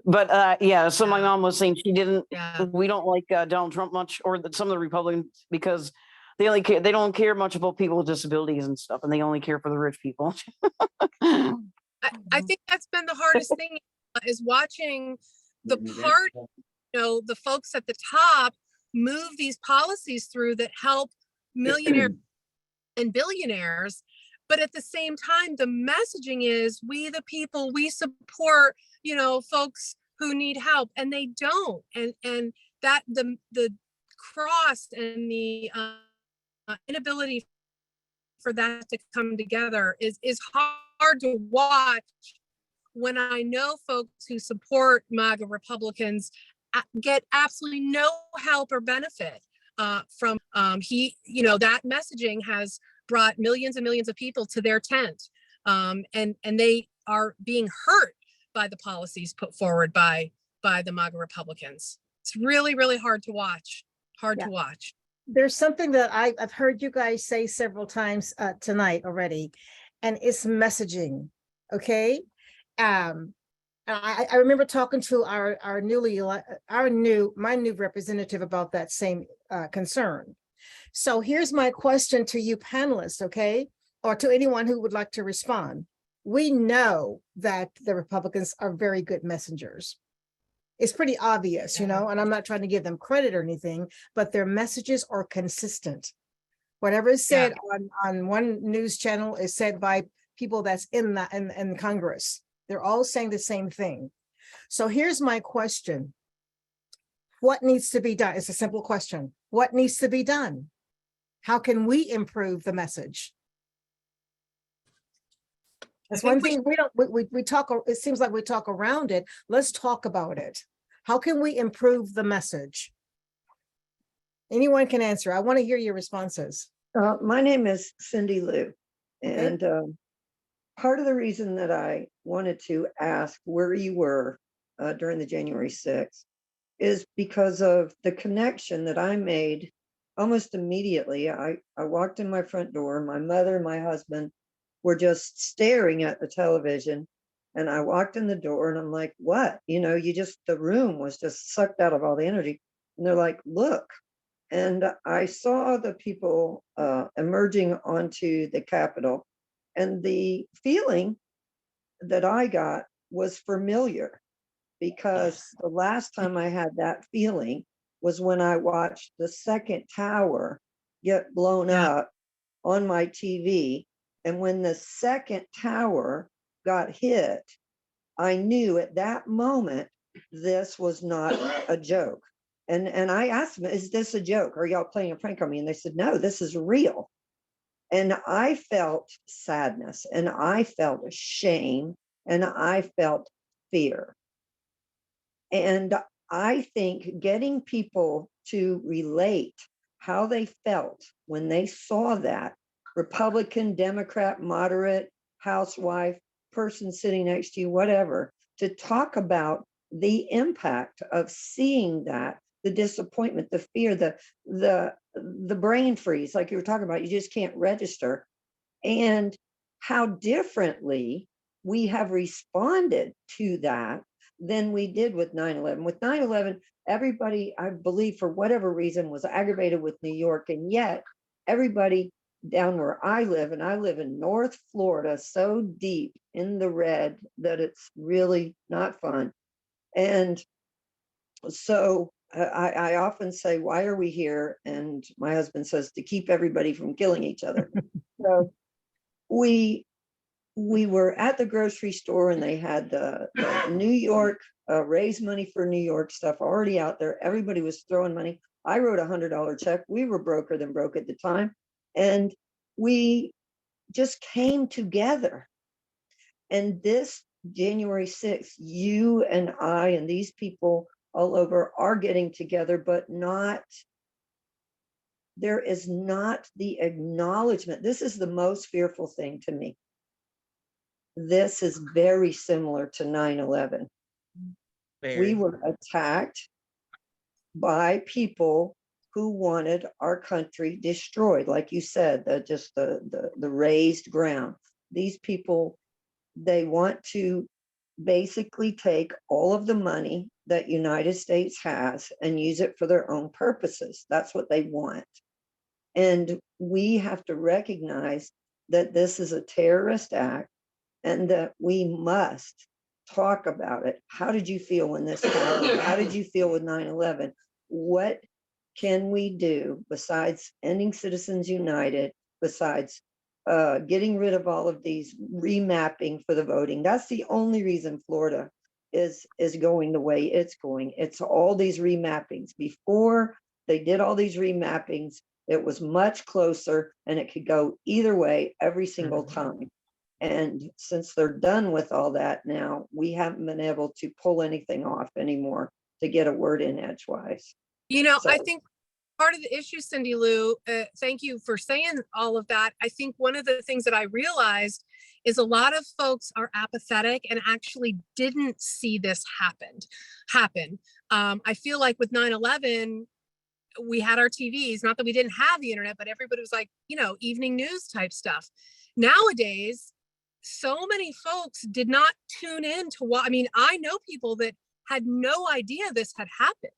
but yeah, so my mom was saying she didn't. Yeah. We don't like Donald Trump much, or some of the Republicans, because they don't care much about people with disabilities and stuff, and they only care for the rich people. I think that's been the hardest thing, is watching the party, the folks at the top move these policies through that help millionaires and billionaires. But at the same time, the messaging is, we the people, we support, folks who need help, and they don't. And that the cross and the inability for that to come together is hard to watch, when I know folks who support MAGA Republicans get absolutely no help or benefit from that messaging has brought millions and millions of people to their tent, and they are being hurt by the policies put forward by the MAGA Republicans. It's really, really hard to watch. To watch. There's something that I've heard you guys say several times tonight already, and it's messaging. Okay. I remember talking to my new representative about that same concern. So here's my question to you panelists, okay, or to anyone who would like to respond. We know that the Republicans are very good messengers. It's pretty obvious, and I'm not trying to give them credit or anything, but their messages are consistent. Whatever is said on one news channel is said by people that's in Congress. They're all saying the same thing. So here's my question. What needs to be done? It's a simple question. What needs to be done? How can we improve the message? That's one thing we talk, it seems like we talk around it. Let's talk about it. How can we improve the message? Anyone can answer. I want to hear your responses. My name is Cindy Lou, and part of the reason that I wanted to ask where you were during the January 6th is because of the connection that I made almost immediately. I walked in my front door. My mother and my husband were just staring at the television, and I walked in the door and I'm like, what? The room was just sucked out of all the energy. And they're like, look. And I saw the people emerging onto the Capitol, and the feeling that I got was familiar, because the last time I had that feeling was when I watched the second tower get blown up on my TV. And when the second tower got hit, I knew at that moment this was not a joke. And I asked them, is this a joke? Are y'all playing a prank on me? And they said, no, this is real. And I felt sadness, and I felt shame, and I felt fear. And I think getting people to relate how they felt when they saw that Republican, Democrat, moderate, housewife, person sitting next to you, whatever, to talk about the impact of seeing that, the disappointment, the fear, the brain freeze, like you were talking about, you just can't register, and how differently we have responded to that than we did with 9/11. With 9/11, everybody, I believe, for whatever reason, was aggravated with New York, and yet everybody down where I live, and I live in North Florida, so deep in the red that it's really not fun. And so I often say, why are we here? And my husband says, to keep everybody from killing each other. So we were at the grocery store, and they had the New York raise money for New York stuff already out there. Everybody was throwing money. I wrote $100 check. We were broker than broke at the time. And we just came together. And this January 6th, you and I and these people all over are getting together, but not, there is not the acknowledgement. This is the most fearful thing to me. This is very similar to 9/11. We were attacked by people who wanted our country destroyed. Like you said, the raised ground. These people, they want to basically take all of the money that United States has and use it for their own purposes. That's what they want. And we have to recognize that this is a terrorist act, and that we must talk about it. How did you feel when this happened? How did you feel with 9/11? What can we do besides ending Citizens United, besides getting rid of all of these remapping for the voting? That's the only reason Florida is going the way it's going. It's all these remappings. Before they did all these remappings, it was much closer, and it could go either way every single time. And since they're done with all that now, we haven't been able to pull anything off anymore to get a word in edgewise. You know, So- I think part of the issue, Cindy Lou, thank you for saying all of that. I think one of the things that I realized is a lot of folks are apathetic and actually didn't see this happen. I feel like with 9/11, we had our TVs, not that we didn't have the internet, but everybody was like, evening news type stuff. Nowadays, so many folks did not tune in to what, I know people that had no idea this had happened.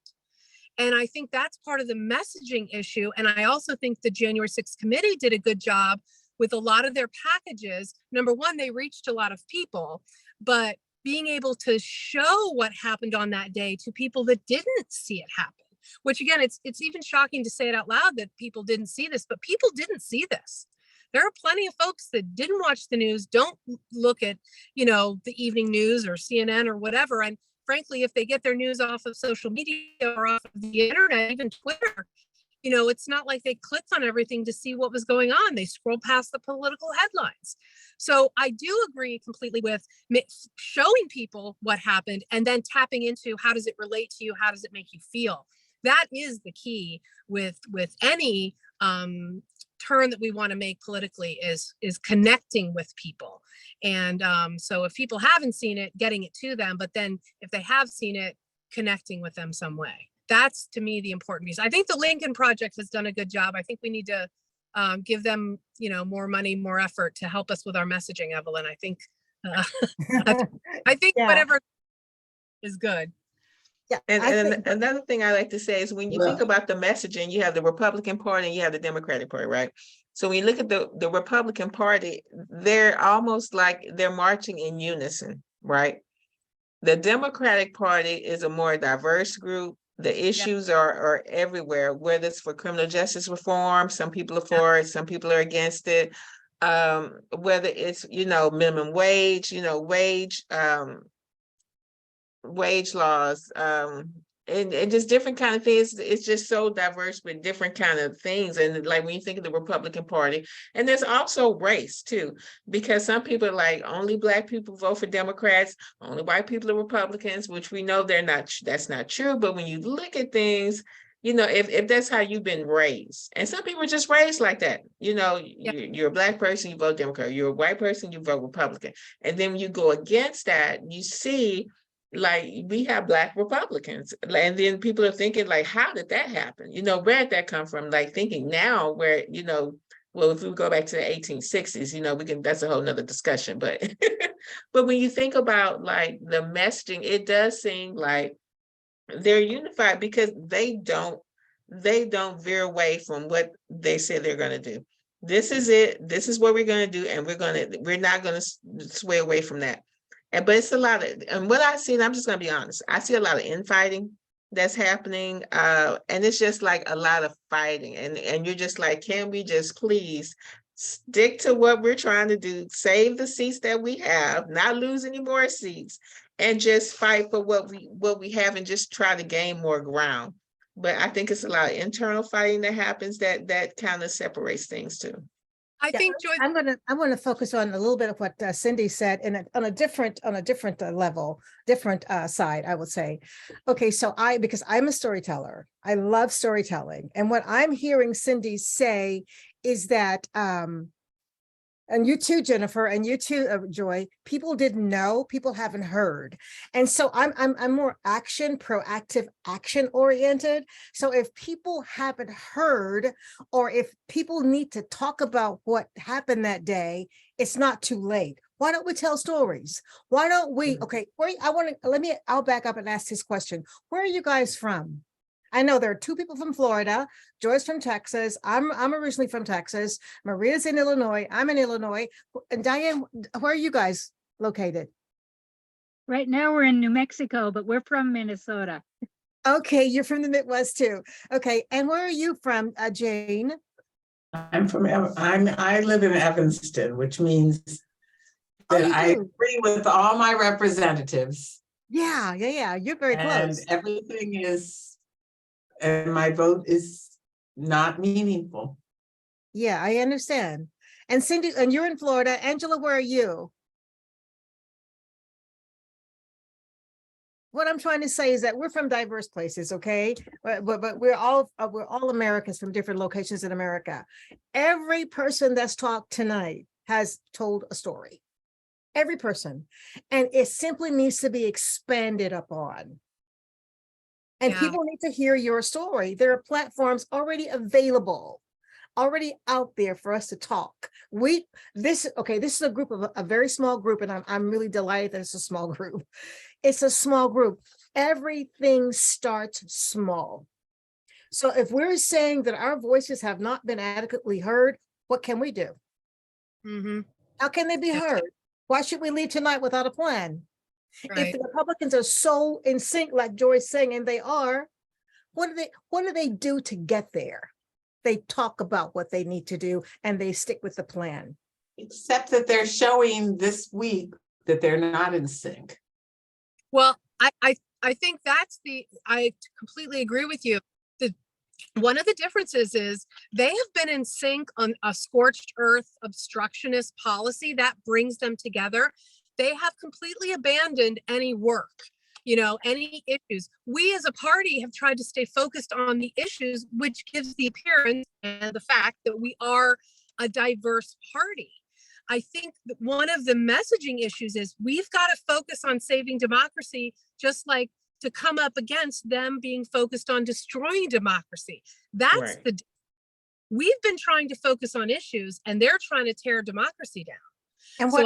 And I think that's part of the messaging issue. And I also think the January 6th committee did a good job with a lot of their packages. Number one, they reached a lot of people, but being able to show what happened on that day to people that didn't see it happen, which again, it's even shocking to say it out loud that people didn't see this, but people didn't see this. There are plenty of folks that didn't watch the news, don't look at, the evening news or CNN or whatever. And frankly, if they get their news off of social media or off of the internet, even Twitter, it's not like they click on everything to see what was going on. They scroll past the political headlines. So I do agree completely with showing people what happened and then tapping into how does it relate to you? How does it make you feel? That is the key with any turn that we want to make politically is connecting with people. And so if people haven't seen it, getting it to them, but then if they have seen it, connecting with them some way. That's to me the important piece. I think the Lincoln Project has done a good job. I think we need to give them, more money, more effort to help us with our messaging, Evelyn. I think Yeah. whatever is good. Yeah. And, I and think- another thing I like to say is when you think about the messaging, you have the Republican Party and you have the Democratic Party, right? So when you look at the Republican Party, they're almost like they're marching in unison, right? The Democratic Party is a more diverse group. The issues are everywhere, whether it's for criminal justice reform, some people are for it, some people are against it. Whether it's, minimum wage, wage laws, and just different kind of things. It's just so diverse with different kind of things. And like when you think of the Republican Party, and there's also race too, because some people are like only Black people vote for Democrats, only white people are Republicans, which we know that's not true. But when you look at things, if that's how you've been raised, and some people are just raised like that, you're a Black person, you vote Democrat, you're a white person, you vote Republican. And then when you go against that, you see like we have Black Republicans, and then people are thinking like, how did that happen? Where did that come from? Like thinking now where, well, if we go back to the 1860s, that's a whole nother discussion, but but when you think about like the messaging, it does seem like they're unified because they don't veer away from what they say they're going to do. This is it. This is what we're going to do, and we're not going to sway away from that. But it's a lot of, and what I see, and I'm just going to be honest, I see a lot of infighting that's happening, and it's just like a lot of fighting, and you're just like, can we just please stick to what we're trying to do, save the seats that we have, not lose any more seats, and just fight for what we have, and just try to gain more ground. But I think it's a lot of internal fighting that happens that kind of separates things too. I think Joy, I'm gonna focus on a little bit of what Cindy said on a different level, different side, I would say. Okay, so because I'm a storyteller, I love storytelling, and what I'm hearing Cindy say is that and you too, Jennifer, and you too, Joy, people didn't know, people haven't heard. And so I'm more proactive, action oriented. So if people haven't heard, or if people need to talk about what happened that day, it's not too late. Why don't we tell stories? Why don't we, okay, I'll back up and ask this question. Where are you guys from? I know there are two people from Florida. Joy's from Texas. I'm originally from Texas. Maria's in Illinois. I'm in Illinois. And Diane, where are you guys located? Right now we're in New Mexico, but we're from Minnesota. Okay, you're from the Midwest too. Okay, and where are you from, Jane? I live in Evanston, which means that I agree with all my representatives. Yeah. You're very close. And my vote is not meaningful. Yeah, I understand. And Cindy, and you're in Florida. Angela, where are you? What I'm trying to say is that we're from diverse places, okay? But we're all Americans from different locations in America. Every person that's talked tonight has told a story. Every person. And it simply needs to be expanded upon. And people need to hear your story. There are platforms already available, already out there for us to talk. This is a group of a very small group, and I'm really delighted that it's a small group. It's a small group. Everything starts small. So if we're saying that our voices have not been adequately heard, what can we do? mm-hmm. How can they be heard? Why should we leave tonight without a plan? Right. If the Republicans are so in sync, like Joy's saying, and they are, what do they do to get there? They talk about what they need to do and they stick with the plan. Except that they're showing this week that they're not in sync. Well, I think I completely agree with you. One of the differences is they have been in sync on a scorched earth obstructionist policy that brings them together. They have completely abandoned any work, any issues. We as a party have tried to stay focused on the issues, which gives the appearance and the fact that we are a diverse party. I think that one of the messaging issues is we've got to focus on saving democracy, just like to come up against them being focused on destroying democracy. That's right. We've been trying to focus on issues and they're trying to tear democracy down. And what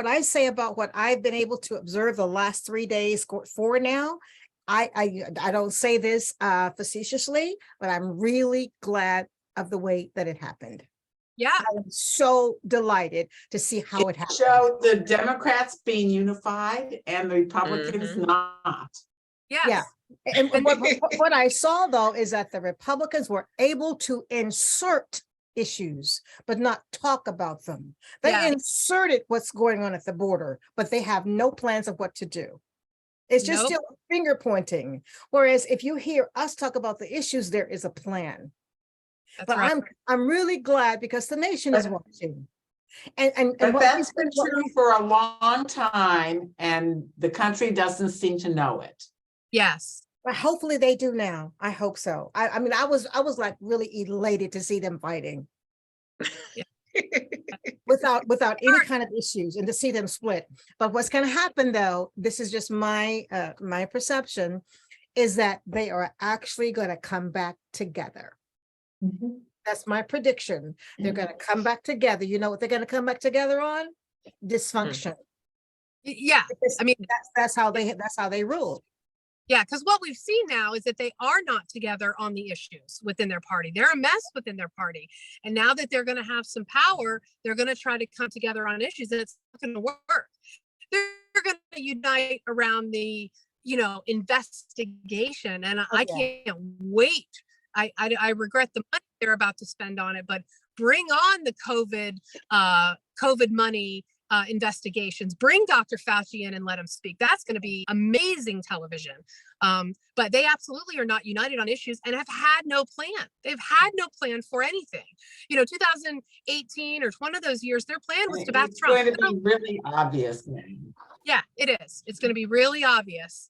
I say about what I've been able to observe the last 3 days, 4 now, I don't say this facetiously, but I'm really glad of the way that it happened. Yeah, I am so delighted to see how it happened. Showed the Democrats being unified and the Republicans Mhm. not. Yeah. yes. And what I saw though is that the Republicans were able to insert issues, but not talk about them. They Yeah. inserted what's going on at the border, but they have no plans of what to do. It's just Nope. still finger pointing. Whereas if you hear us talk about the issues, there is a plan. That's But right. I'm really glad because the nation is watching. And But what that's we- been what true we- for a long time, and the country doesn't seem to know it. Yes. but hopefully they do now. I hope so. I mean, I was like really elated to see them fighting without any kind of issues and to see them split. But what's going to happen though, this is just my my perception, is that they are actually going to come back together. Mhm. That's my prediction. They're going to come back together. You know what they're going to come back together on? Dysfunction. Yeah. I mean, That's how they rule. yeah, because what we've seen now is that they are not together on the issues within their party. They're a mess within their party. And now that they're going to have some power, they're going to try to come together on issues, and it's not going to work. They're going to unite around the, investigation. And I can't wait. I regret the money they're about to spend on it, but bring on the COVID money investigations. Bring Dr. Fauci in and let him speak. That's going to be amazing television. But they absolutely are not united on issues and have had no plan. They've had no plan for anything. 2018 or one of those years, their plan was to back It's Trump. going to be really obvious. Yeah, it is. It's going to be really obvious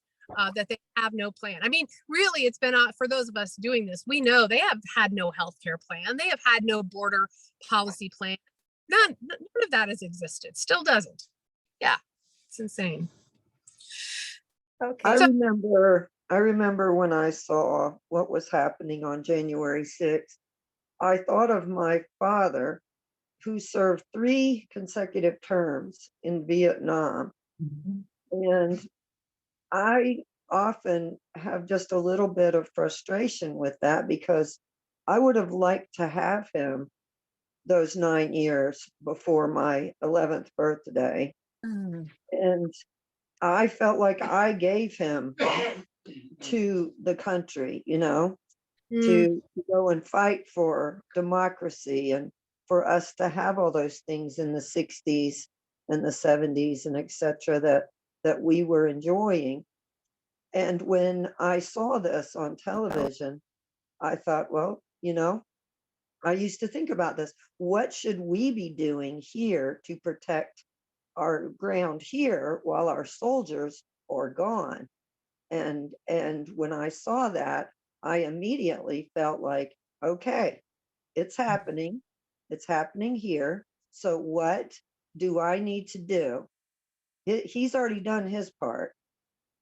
that they have no plan. I mean, really, it's been for those of us doing this, we know they have had no healthcare plan. They have had no border policy plan. None of that has existed. Still doesn't. Yeah, it's insane. Okay. I remember when I saw what was happening on January 6th, I thought of my father, who served 3 consecutive terms in Vietnam. Mhm. And I often have just a little bit of frustration with that because I would have liked to have him those 9 years before my 11th birthday. Mm. And I felt like I gave him to the country, to go and fight for democracy and for us to have all those things in the 60s and the 70s and et cetera that we were enjoying. And when I saw this on television, I thought, well, I used to think about this. What should we be doing here to protect our ground here while our soldiers are gone? And when I saw that, I immediately felt like, okay, it's happening. It's happening here. So what do I need to do? He's already done his part.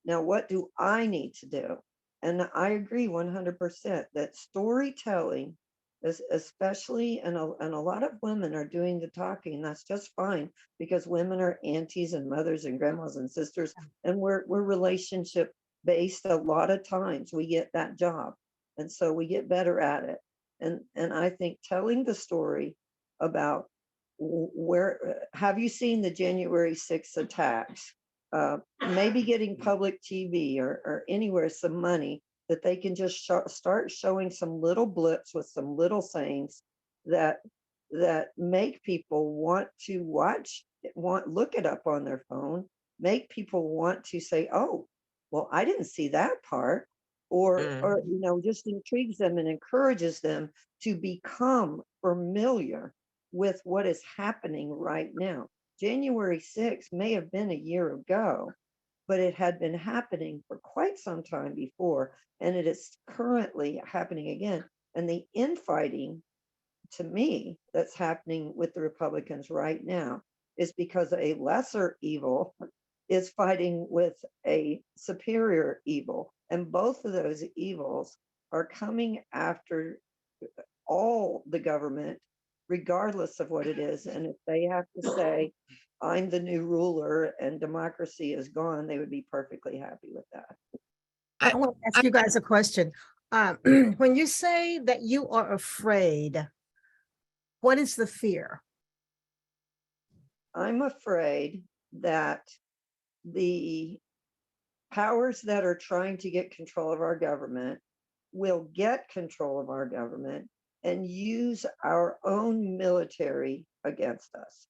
Now, what do I need to do? And I agree 100% that storytelling is especially, and a lot of women are doing the talking. That's just fine because women are aunties and mothers and grandmas and sisters, and we're relationship based. A lot of times we get that job, and so we get better at it. And I think telling the story about where have you seen the January 6th attacks? Maybe getting public TV or anywhere some money that they can just start showing some little blips with some little sayings that make people want to look it up on their phone, make people want to say, oh, well, I didn't see that part, or just intrigues them and encourages them to become familiar with what is happening right now. January 6th may have been a year ago, but it had been happening for quite some time before, and it is currently happening again. And the infighting, to me, that's happening with the Republicans right now is because a lesser evil is fighting with a superior evil. And both of those evils are coming after all the government, regardless of what it is. And if they have to say, I'm the new ruler and democracy is gone, they would be perfectly happy with that. I want to ask you guys a question. When you say that you are afraid, what is the fear? I'm afraid that the powers that are trying to get control of our government will get control of our government and use our own military against us.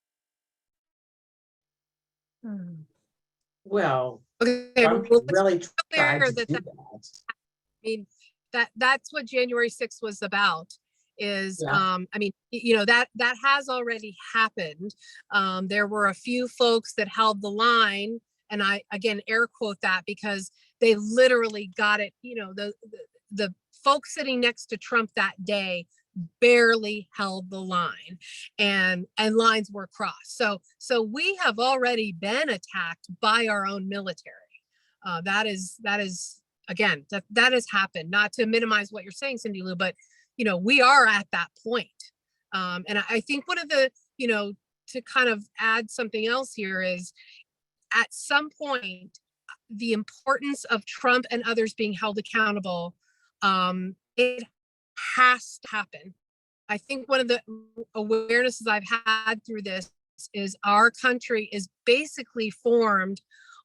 Well, Okay, Trump well, let's really be tried clear to that do that, that. I mean, that's what January 6th was about. Is Yeah. I mean, that has already happened. There were a few folks that held the line, and I again air quote that because they literally got it. The folks sitting next to Trump that day barely held the line, and lines were crossed. So we have already been attacked by our own military. That is again, that has happened. Not to minimize what you're saying, Cindy Lou, but we are at that point. And I think one of the, to kind of add something else here is at some point, the importance of Trump and others being held accountable, it has to happen. I think one of the awarenesses I've had through this is our country is basically formed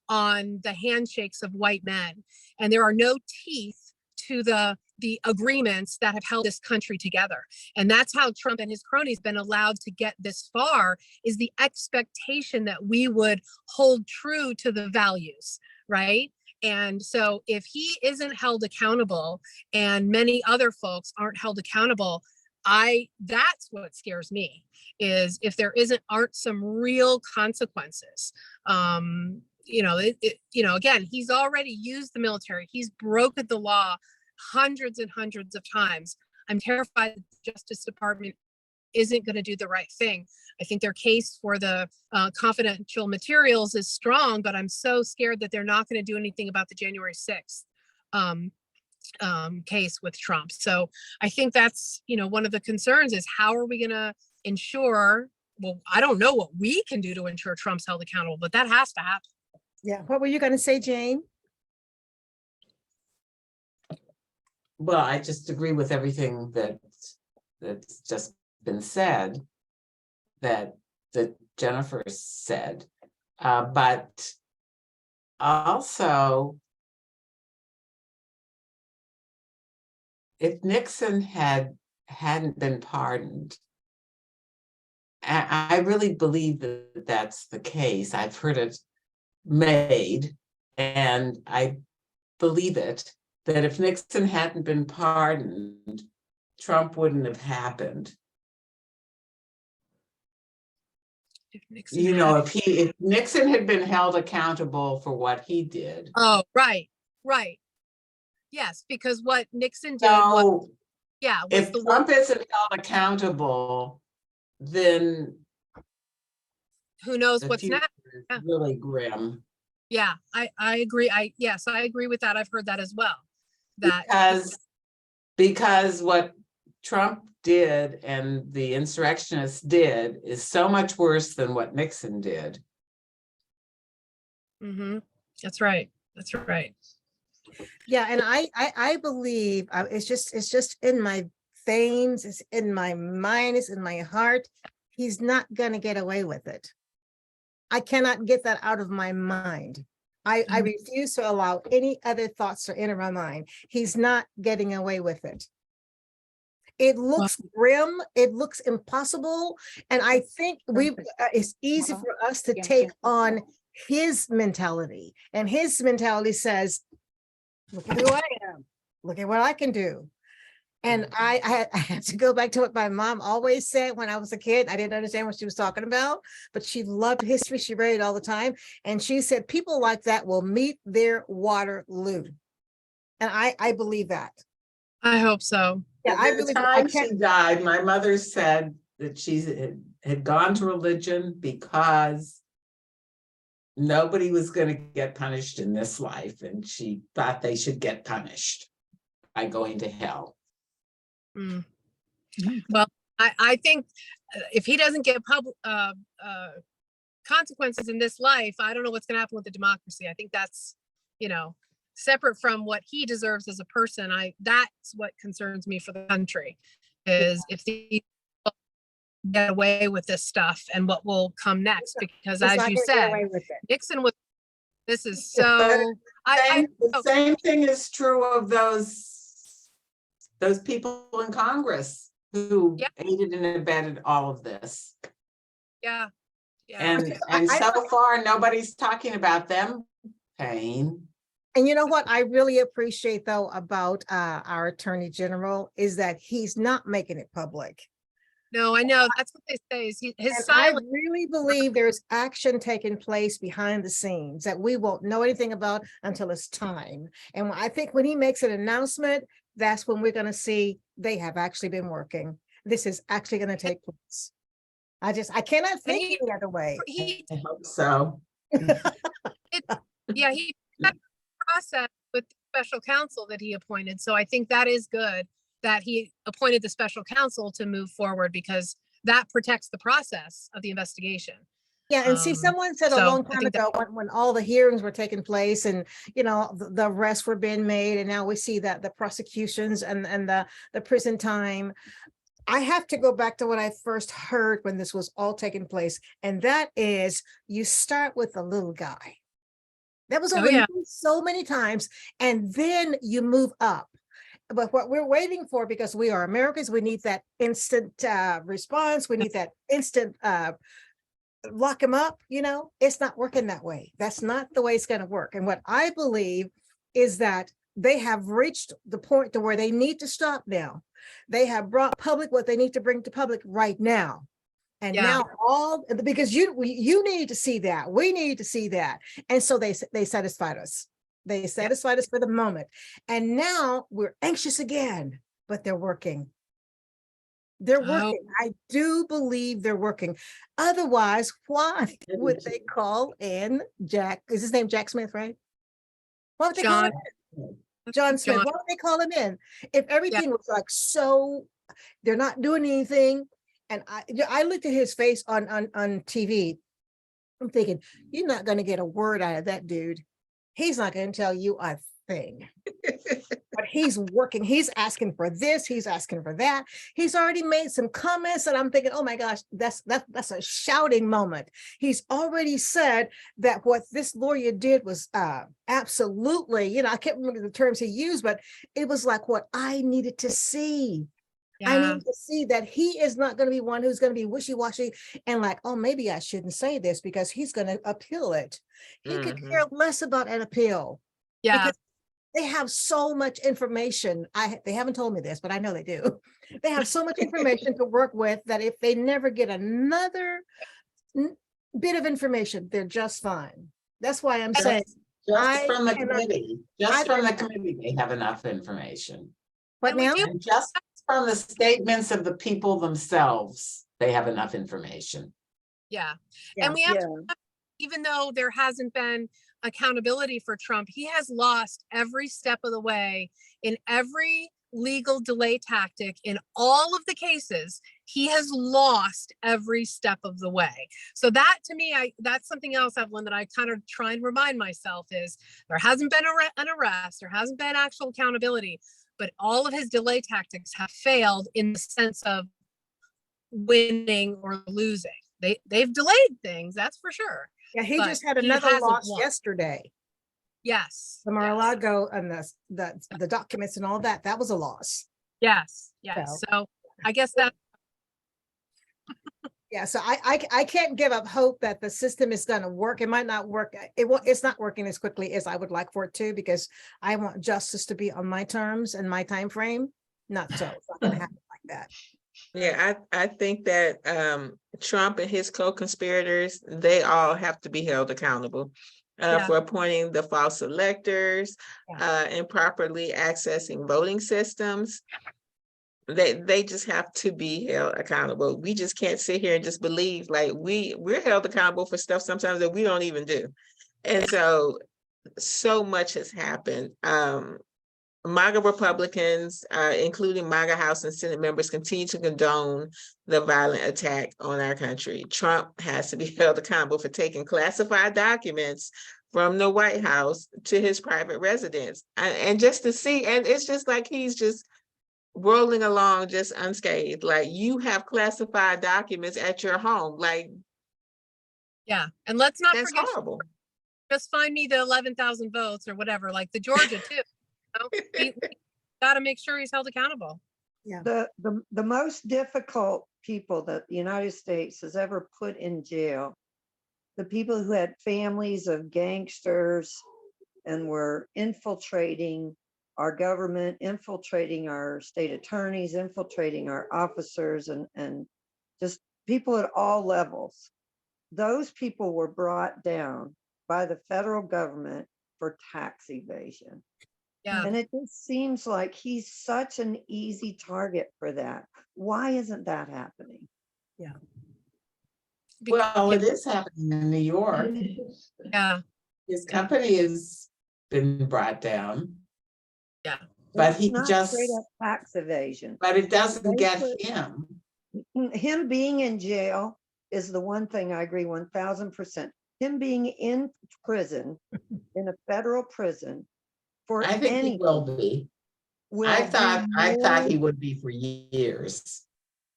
on the handshakes of white men, and there are no teeth to the agreements that have held this country together. And that's how Trump and his cronies been allowed to get this far, is the expectation that we would hold true to the values, right? And so if he isn't held accountable and many other folks aren't held accountable, that's what scares me, is if there aren't some real consequences. Again, he's already used the military. He's broken the law hundreds and hundreds of times. I'm terrified that the Justice Department isn't going to do the right thing. I think their case for the confidential materials is strong, but I'm so scared that they're not going to do anything about the January 6th case with Trump. So I think that's, one of the concerns is how are we going to ensure, well, I don't know what we can do to ensure Trump's held accountable, but that has to happen. Yeah. What were you going to say, Jane? Well, I just agree with everything that's just been said, that Jennifer said, but also, if Nixon hadn't been pardoned, I really believe that that's the case. I've heard it made, and I believe it, that if Nixon hadn't been pardoned, Trump wouldn't have happened. If Nixon If Nixon had been held accountable for what he did. Oh, right. Yes, because what Nixon did was, if Trump isn't held accountable, then who knows the what's future next. is Yeah. really grim. Yeah, I agree. I agree with that. I've heard that as well. Because what Trump did and the insurrectionists did is so much worse than what Nixon did. Mm-hmm. That's right. Yeah, and I believe it's just in my veins, it's in my mind, it's in my heart. He's not going to get away with it. I cannot get that out of my mind. I refuse to allow any other thoughts to enter my mind. He's not getting away with it. It looks grim. It looks impossible. And I think it's easy for us to take on his mentality. And his mentality says, look at who I am. Look at what I can do. And I had to go back to what my mom always said when I was a kid. I didn't understand what she was talking about, but she loved history. She read it all the time. And she said, people like that will meet their Waterloo. And I believe that. I hope so. Yeah, At the time she died, my mother said that she had gone to religion because nobody was going to get punished in this life. And she thought they should get punished by going to hell. Mm. Well, I think if he doesn't get public consequences in this life, I don't know what's going to happen with the democracy. I think that's, separate from what he deserves as a person, that's what concerns me for the country, is if these people get away with this stuff and what will come next, because He's as not you gonna get said, away with it. Nixon was, this is so, The same thing is true of those people in Congress who Yeah. aided and abetted all of this. yeah. And so far, nobody's talking about them paying. And you know what I really appreciate though about our Attorney General is that he's not making it public. No, I know, that's what they say, is his And I silence. really believe there's action taking place behind the scenes that we won't know anything about until it's time. And I think when he makes an announcement, that's when we're gonna see they have actually been working. This is actually gonna take place. I cannot think he- any other way. He, I hope so. yeah, he had a process with the special counsel that he appointed. So I think that is good that he appointed the special counsel to move forward, because that protects the process of the investigation. Yeah, and see, someone said a so long I time think ago when all the hearings were taking place and, you know, the arrests were being made, and now we see that the prosecutions and the prison time. I have to go back to what I first heard when this was all taking place, and that is you start with the little guy. That was already yeah. so many times, and then you move up. But what we're waiting for, because we are Americans, we need that instant response. We need that instant lock him up. You know, it's not working that way. That's not the way it's going to work. And what I believe is that they have reached the point to where they need to stop now. They have brought public what they need to bring to public right now. And Yeah. now because you need to see that, we need to see that. And so they satisfied us. They satisfied us for the moment. And now we're anxious again, but they're working. They're working. I do believe they're working. Otherwise, why would they call in Jack? Is his name Jack Smith, right? Why would they call him in? John Smith. Why would they call him in? If everything was like so, they're not doing anything. And I looked at his face on TV. I'm thinking, you're not going to get a word out of that dude. He's not going to tell you a thing. But he's working. He's asking for this. He's asking for that. He's already made some comments, and I'm thinking, oh my gosh, that's a shouting moment. He's already said that what this lawyer did was absolutely, you know, I can't remember the terms he used, but it was like what I needed to see. I need to see that he is not going to be one who's going to be wishy-washy and like, oh, maybe I shouldn't say this because he's going to appeal it. He could care less about an appeal. Yeah. Because they have so much information. They haven't told me this, but I know they do. They have so much information to work with that if they never get another bit of information, they're just fine. That's why I'm saying. Just from the committee, they have enough information. What now? And just from the statements of the people themselves, they have enough information. Yeah. Yeah. And we have to, even though there hasn't been accountability for Trump, he has lost every step of the way in every legal delay tactic in all of the cases. He has lost every step of the way. So that to me, that's something else, Evelyn, that I kind of try and remind myself is there hasn't been an arrest, there hasn't been actual accountability, but all of his delay tactics have failed in the sense of winning or losing. They've delayed things, that's for sure. Yeah, he But just had he another hasn't loss won. yesterday. Yes. The Mar-a-Lago and the documents and all that, that was a loss. Yes. So I guess that. Yeah, so I can't give up hope that the system is going to work. It might not work. It's not working as quickly as I would like for it to, because I want justice to be on my terms and my time frame. Not so. It's not going to happen like that. Yeah, I think that Trump and his co-conspirators, they all have to be held accountable for appointing the false electors, improperly accessing voting systems. They just have to be held accountable. We just can't sit here and just believe like we're held accountable for stuff sometimes that we don't even do. And so much has happened. MAGA Republicans, including MAGA House and Senate members, continue to condone the violent attack on our country. Trump has to be held accountable for taking classified documents from the White House to his private residence. And just to see, and it's just like he's just rolling along just unscathed. Like, you have classified documents at your home. Like, Yeah, and let's not that's forget, horrible. just find me the 11,000 votes or whatever, like the Georgia too. We got to make sure he's held accountable. The most difficult people that the United States has ever put in jail, the people who had families of gangsters and were infiltrating our government, infiltrating our state attorneys, infiltrating our officers, and just people at all levels. Those people were brought down by the federal government for tax evasion. Yeah. And it just seems like he's such an easy target for that. Why isn't that happening? Well, it is happening in New York. Yeah. His company has been brought down. Yeah. But It's he not just, straight up tax evasion. but it doesn't They get put- him. Him being in jail is the one thing I agree 1000%. Him being in prison, in a federal prison for I think he anything will be. will I do thought more- he would be for years.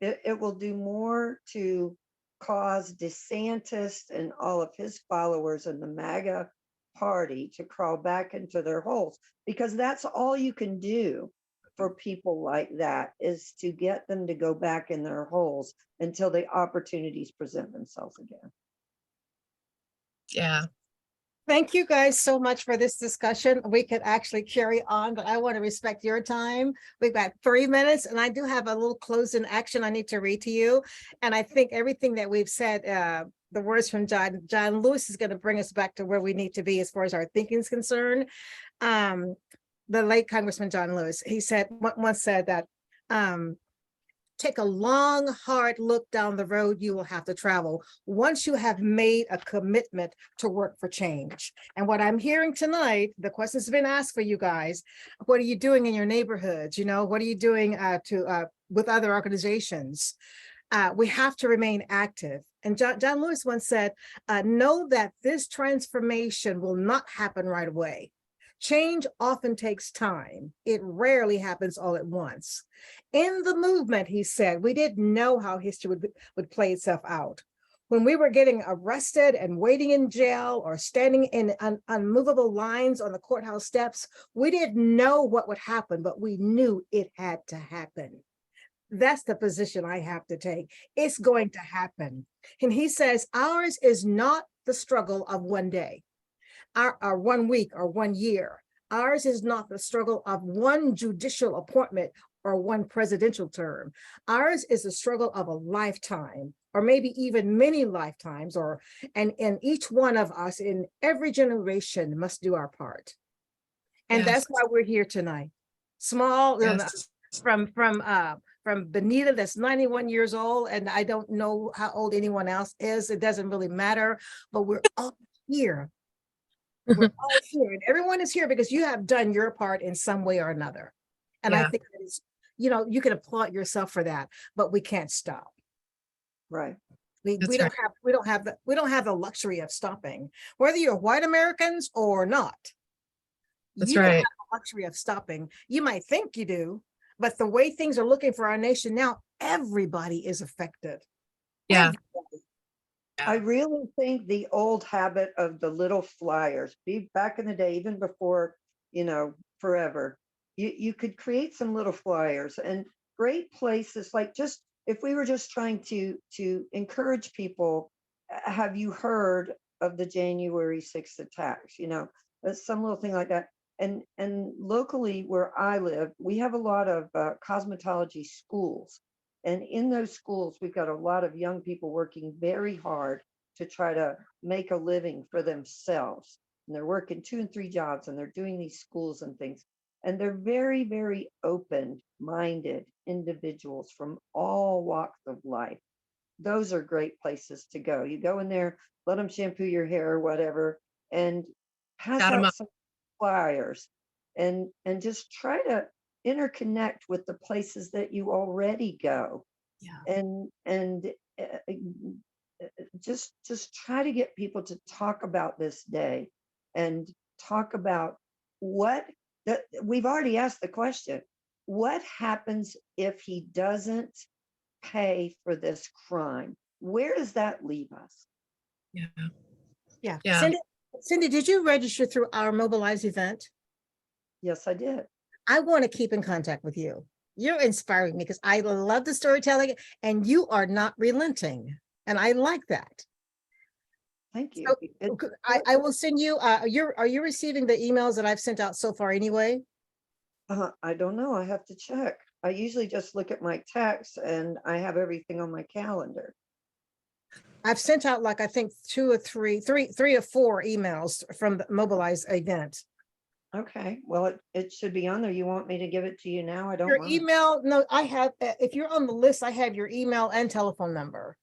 it will do more to cause DeSantis and all of his followers in the MAGA party to crawl back into their holes, because that's all you can do for people like that, is to get them to go back in their holes until the opportunities present themselves again. Yeah. Thank you guys so much for this discussion. We could actually carry on, but I want to respect your time. We've got 3 minutes, and I do have a little closing action I need to read to you. And I think everything that we've said, the words from John Lewis is going to bring us back to where we need to be as far as our thinking is concerned. The late Congressman John Lewis, he said, once said that, take a long, hard look down the road you will have to travel once you have made a commitment to work for change. And what I'm hearing tonight, the questions have been asked for you guys. What are you doing in your neighborhoods? You know, what are you doing with other organizations? We have to remain active. And John Lewis once said, know that this transformation will not happen right away. Change often takes time. It rarely happens all at once. In the movement, he said, we didn't know how history would play itself out. When we were getting arrested and waiting in jail or standing in unmovable lines on the courthouse steps, we didn't know what would happen, but we knew it had to happen. That's the position I have to take. It's going to happen. And he says, ours is not the struggle of one day, or 1 week or 1 year. Ours is not the struggle of one judicial appointment or one presidential term. Ours is the struggle of a lifetime, or maybe even many lifetimes, and each one of us in every generation must do our part. And that's why we're here tonight. Small, Yes. from Benita, that's 91 years old, and I don't know how old anyone else is. It doesn't really matter, but we're all here. We're all here, and everyone is here because you have done your part in some way or another. And I Yeah. think that is, you know, you can applaud yourself for that, but we can't stop. Right. We That's don't have the luxury of stopping, whether you're white Americans or not. That's You don't right. have the luxury of stopping. You might think you do, but the way things are looking for our nation now, everybody is affected. Yeah. I really think the old habit of the little flyers, back in the day, even before, forever, you could create some little flyers and great places, like just, if we were just trying to encourage people, have you heard of the January 6th attacks? Some little thing like that. And locally where I live, we have a lot of cosmetology schools. And in those schools, we've got a lot of young people working very hard to try to make a living for themselves. And they're working 2 and 3 jobs, and they're doing these schools and things. And they're very, very open-minded individuals from all walks of life. Those are great places to go. You go in there, let them shampoo your hair or whatever, and pass Got 'em out up. some flyers, and just try to interconnect with the places that you already go. Yeah. And just try to get people to talk about this day, and talk about we've already asked the question, what happens if he doesn't pay for this crime? Where does that leave us? Yeah. Yeah. Yeah. Cindy, did you register through our Mobilize event? Yes, I did. I want to keep in contact with you. You're inspiring me because I love the storytelling and you are not relenting. And I like that. Thank you. So, I will send you, are you receiving the emails that I've sent out so far anyway? I don't know. I have to check. I usually just look at my texts and I have everything on my calendar. I've sent out like, I think three or four emails from the Mobilize event. Okay, well, it should be on there. You want me to give it to you now? I don't Your mind. email, no, I have, if you're on the list, I have your email and telephone number.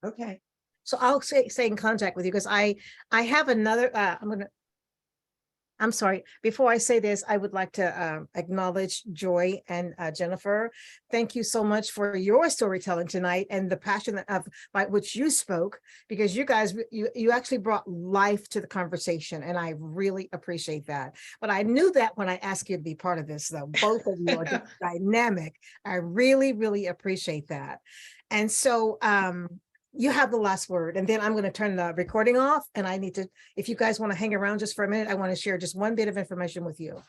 Okay. So I'll stay in contact with you because I have another, I'm sorry, before I say this, I would like to acknowledge Joy and Jennifer. Thank you so much for your storytelling tonight and the passion by which you spoke, because you guys, you actually brought life to the conversation and I really appreciate that. But I knew that when I asked you to be part of this, though, both of you are just dynamic. I really, really appreciate that. And so, you have the last word, and then I'm going to turn the recording off. And I need to, if you guys want to hang around just for a minute, I want to share just one bit of information with you.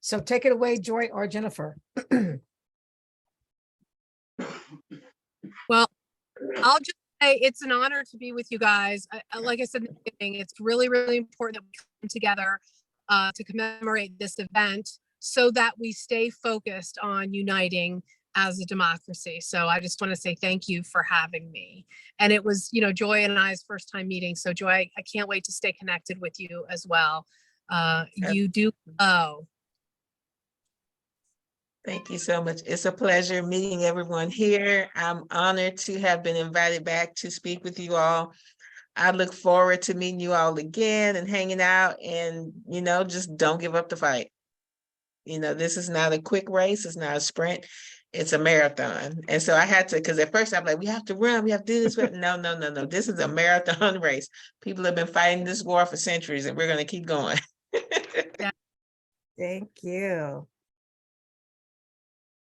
So take it away, Joy or Jennifer. Well, I'll just say it's an honor to be with you guys. Like I said in the beginning, it's really, really important that we come together to commemorate this event so that we stay focused on uniting as a democracy. So I just want to say thank you for having me. And it was, Joy and I's first time meeting. So Joy, I can't wait to stay connected with you as well. You do. Oh. Thank you so much. It's a pleasure meeting everyone here. I'm honored to have been invited back to speak with you all. I look forward to meeting you all again and hanging out, and, just don't give up the fight. This is not a quick race. It's not a sprint. It's a marathon. And so I had to, because at first I'm like, we have to run, we have to do this. But no. This is a marathon race. People have been fighting this war for centuries and we're going to keep going. Thank you.